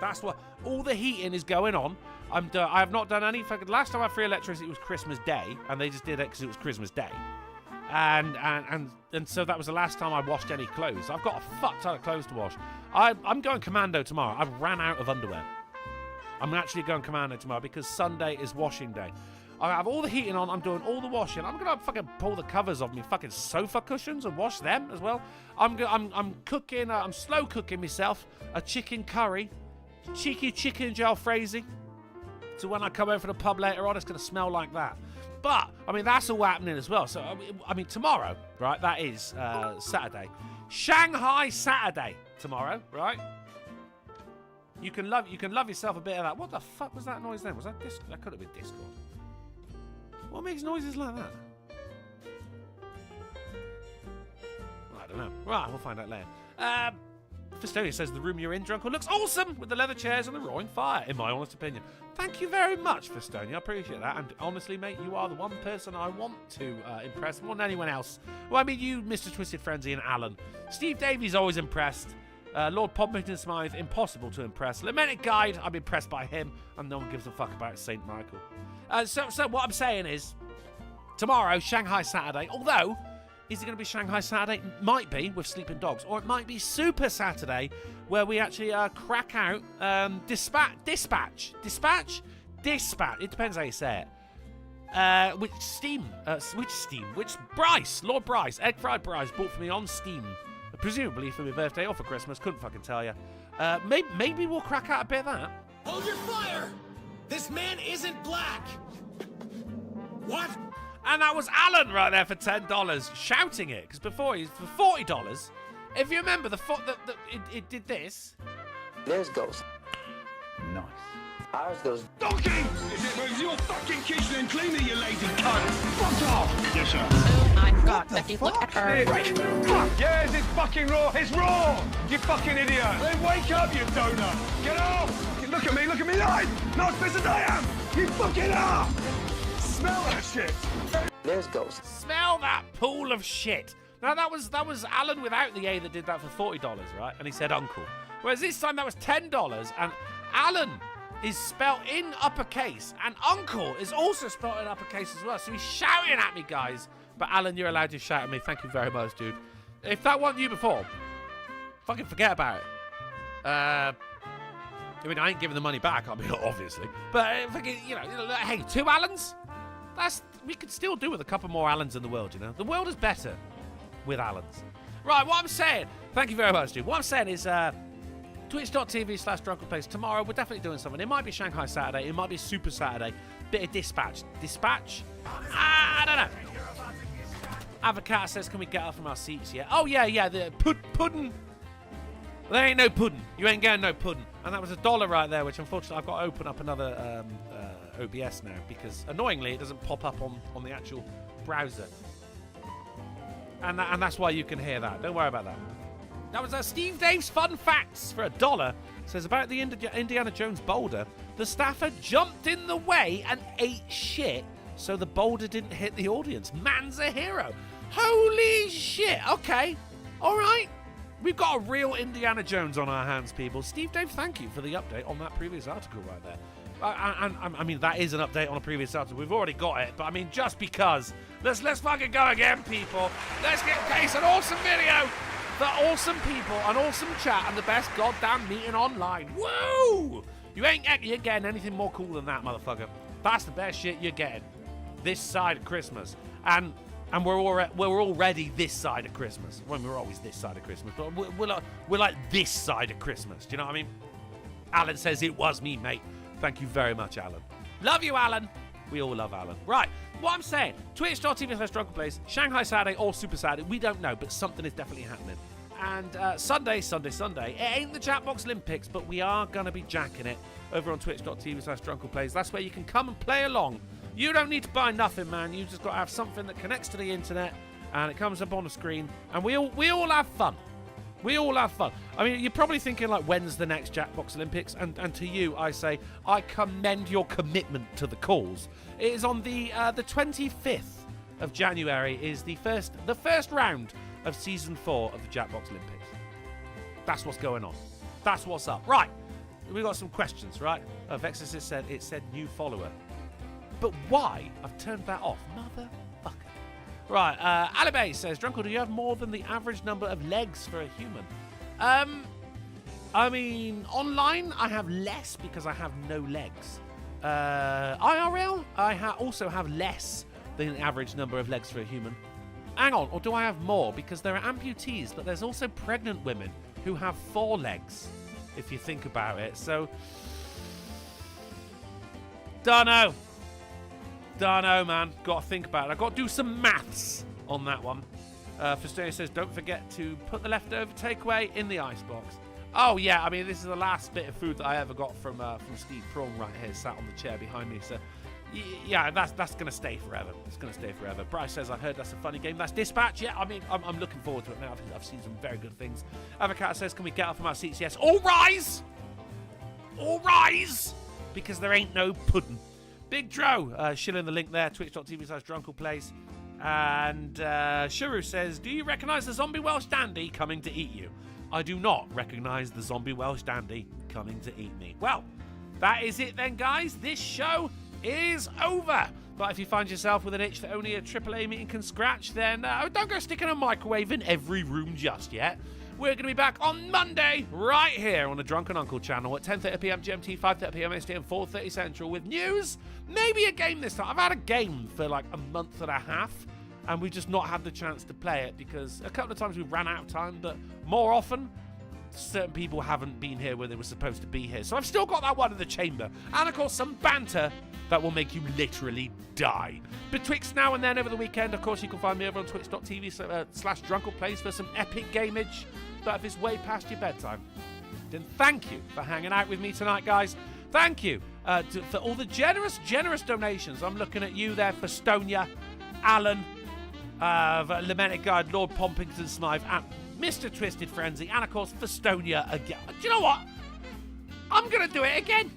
That's what all the heating is going on. I have not done any fucking. Last time I had free electricity was Christmas Day, and they just did it because it was Christmas Day. And so that was the last time I washed any clothes. I've got a fuck ton of clothes to wash. I'm going commando tomorrow. I've ran out of underwear. I'm actually going commando tomorrow because Sunday is washing day. I have all the heating on. I'm doing all the washing. I'm gonna fucking pull the covers off me fucking sofa cushions and wash them as well. I'm cooking. I'm slow cooking myself a chicken curry, cheeky chicken jalfrezi. So when I come over for the pub later on, it's gonna smell like that. But, I mean, that's all happening as well. So, I mean, tomorrow, right, that is Saturday. Shanghai Saturday tomorrow, right? You can love yourself a bit of that. What the fuck was that noise then? Was that Discord? That could have been Discord. What makes noises like that? I don't know. Right, we'll find out later. Festonia says the room you're in, Drunken, looks awesome with the leather chairs and the roaring fire, in my honest opinion. Thank you very much, Festonia. I appreciate that. And honestly, mate, you are the one person I want to impress more than anyone else. Well, I mean, you, Mr. Twisted Frenzy, and Alan. Steve Davies, always impressed. Lord Podmington Smythe, impossible to impress. Lamented Guide, I'm impressed by him, and no one gives a fuck about St. Michael. So what I'm saying is, tomorrow, Shanghai Saturday, although... Is it going to be Shanghai Saturday? Might be, with Sleeping Dogs. Or it might be Super Saturday, where we actually crack out Dispatch. It depends how you say it. Which Bryce, Lord Bryce, Egg Fried Bryce, bought for me on Steam. Presumably for my birthday or for Christmas. Couldn't fucking tell you. Maybe we'll crack out a bit of that. Hold your fire! This man isn't black! What? And that was Alan right there for $10, shouting it. Because before, he's for $40. If you remember, it did this. There's Goose. Nice. Ours goes. Donkey! Is it your fucking kitchen and cleaner, you lazy cunt? Fuck off! Yes, sir. Oh my god, that you look at her. Yes, it's fucking raw. It's raw! You fucking idiot! Then wake up, you donut! Get off! Look at me, not as pissed as I am! You fucking are! Smell that shit! There's Goose. Smell that pool of shit. Now, that was Alan without the A that did that for $40, right? And he said uncle. Whereas this time that was $10, and Alan is spelt in uppercase, and uncle is also spelt in uppercase as well. So he's shouting at me, guys. But Alan, you're allowed to shout at me. Thank you very much, dude. If that wasn't you before, fucking forget about it. I mean, I ain't giving the money back, I mean, obviously. But, fucking, hey, 2 Allens? We could still do with a couple more Allens in the world, you know? The world is better with Allens. Right, what I'm saying, thank you very much, dude. What I'm saying is, twitch.tv/DrunkenPlays. Tomorrow, we're definitely doing something. It might be Shanghai Saturday. It might be Super Saturday. Bit of dispatch. Dispatch? I don't know. Avocado says, can we get up from our seats yet? Oh, yeah, the pudding. There ain't no pudding. You ain't getting no pudding. And that was $1 right there, which unfortunately I've got to open up another OBS now because annoyingly it doesn't pop up on the actual browser. And that's why you can hear that. Don't worry about that. That was Steve Dave's Fun Facts for $1. Says about the Indiana Jones boulder, the staffer jumped in the way and ate shit so the boulder didn't hit the audience. Man's a hero. Holy shit. Okay. All right. We've got a real Indiana Jones on our hands, people. Steve Dave, thank you for the update on that previous article right there. I mean, that is an update on a previous article. We've already got it, but I mean, just because. Let's fucking go again, people. Let's get it's an awesome video for awesome people, an awesome chat, and the best goddamn meeting online. Woo! You're getting anything more cool than that, motherfucker. That's the best shit you're getting this side of Christmas. And we're already this side of Christmas. Well, we're always this side of Christmas, but we're like this side of Christmas. Do you know what I mean? Alan says it was me, mate. Thank you very much, Alan. Love you, Alan. We all love Alan. Right, what I'm saying, twitch.tv/DrunkenPlays, Shanghai Saturday or Super Saturday, we don't know, but something is definitely happening. And Sunday, it ain't the Jackbox Olympics, but we are going to be jacking it over on twitch.tv/DrunkenPlays. That's where you can come and play along. You don't need to buy nothing, man. You just got to have something that connects to the internet, and it comes up on the screen, and we all have fun. We all have fun. I mean, you're probably thinking, like, when's the next Jackbox Olympics? And to you, I say, I commend your commitment to the cause. It is on the 25th of January is the first round of Season 4 of the Jackbox Olympics. That's what's going on. That's what's up. Right. We got some questions, right? Vexus said, it said new follower. But why? I've turned that off. Motherfucker. Right, Alibay says, Drunkle, do you have more than the average number of legs for a human? I mean, online I have less because I have no legs. IRL, I also have less than the average number of legs for a human. Hang on, or do I have more? Because there are amputees, but there's also pregnant women who have 4 legs, if you think about it. So, don't know, man. Got to think about it. I've got to do some maths on that one. Festonia says, don't forget to put the leftover takeaway in the icebox. Oh, yeah. I mean, this is the last bit of food that I ever got from Steve Prong right here, sat on the chair behind me. So, yeah, that's going to stay forever. It's going to stay forever. Bryce says, I heard that's a funny game. That's Dispatch. Yeah, I mean, I'm looking forward to it now. I've seen some very good things. Avocado says, can we get up from our seats? Yes. All rise! All rise! Because there ain't no pudding. Big Dro, shilling the link there, twitch.tv/DrunkenPlays. And Shuru says, do you recognise the zombie Welsh dandy coming to eat you? I do not recognise the zombie Welsh dandy coming to eat me. Well, that is it then, guys. This show is over. But if you find yourself with an itch that only a AAA meeting can scratch, then don't go sticking a microwave in every room just yet. We're going to be back on Monday, right here on the Drunken Uncle channel at 10:30 PM GMT, 5:30 PM ST, and 4:30 Central with news. Maybe a game this time. I've had a game for like a month and a half, and we've just not had the chance to play it because a couple of times we ran out of time, but more often, certain people haven't been here where they were supposed to be here. So I've still got that one in the chamber. And, of course, some banter that will make you literally die. Betwixt now and then over the weekend, of course, you can find me over on twitch.tv/DrunkenPlays for some epic gameage. But if it's way past your bedtime, then thank you for hanging out with me tonight, guys. Thank you for all the generous donations. I'm looking at you there, Festonia, Alan, Lamented Guide, Lord Pompington Smythe, and Mr. Twisted Frenzy, and of course, Festonia again. Do you know what? I'm gonna do it again.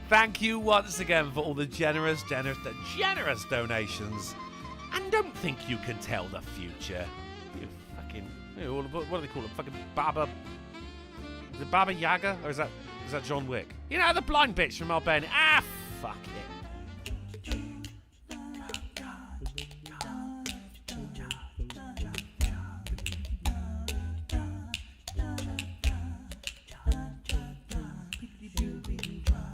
Thank you once again for all the generous donations. And don't think you can tell the future. You fucking... What do they call it? Fucking Baba... Is it Baba Yaga? Or is that John Wick? You know, the blind bitch from Albania. Ah, fuck it.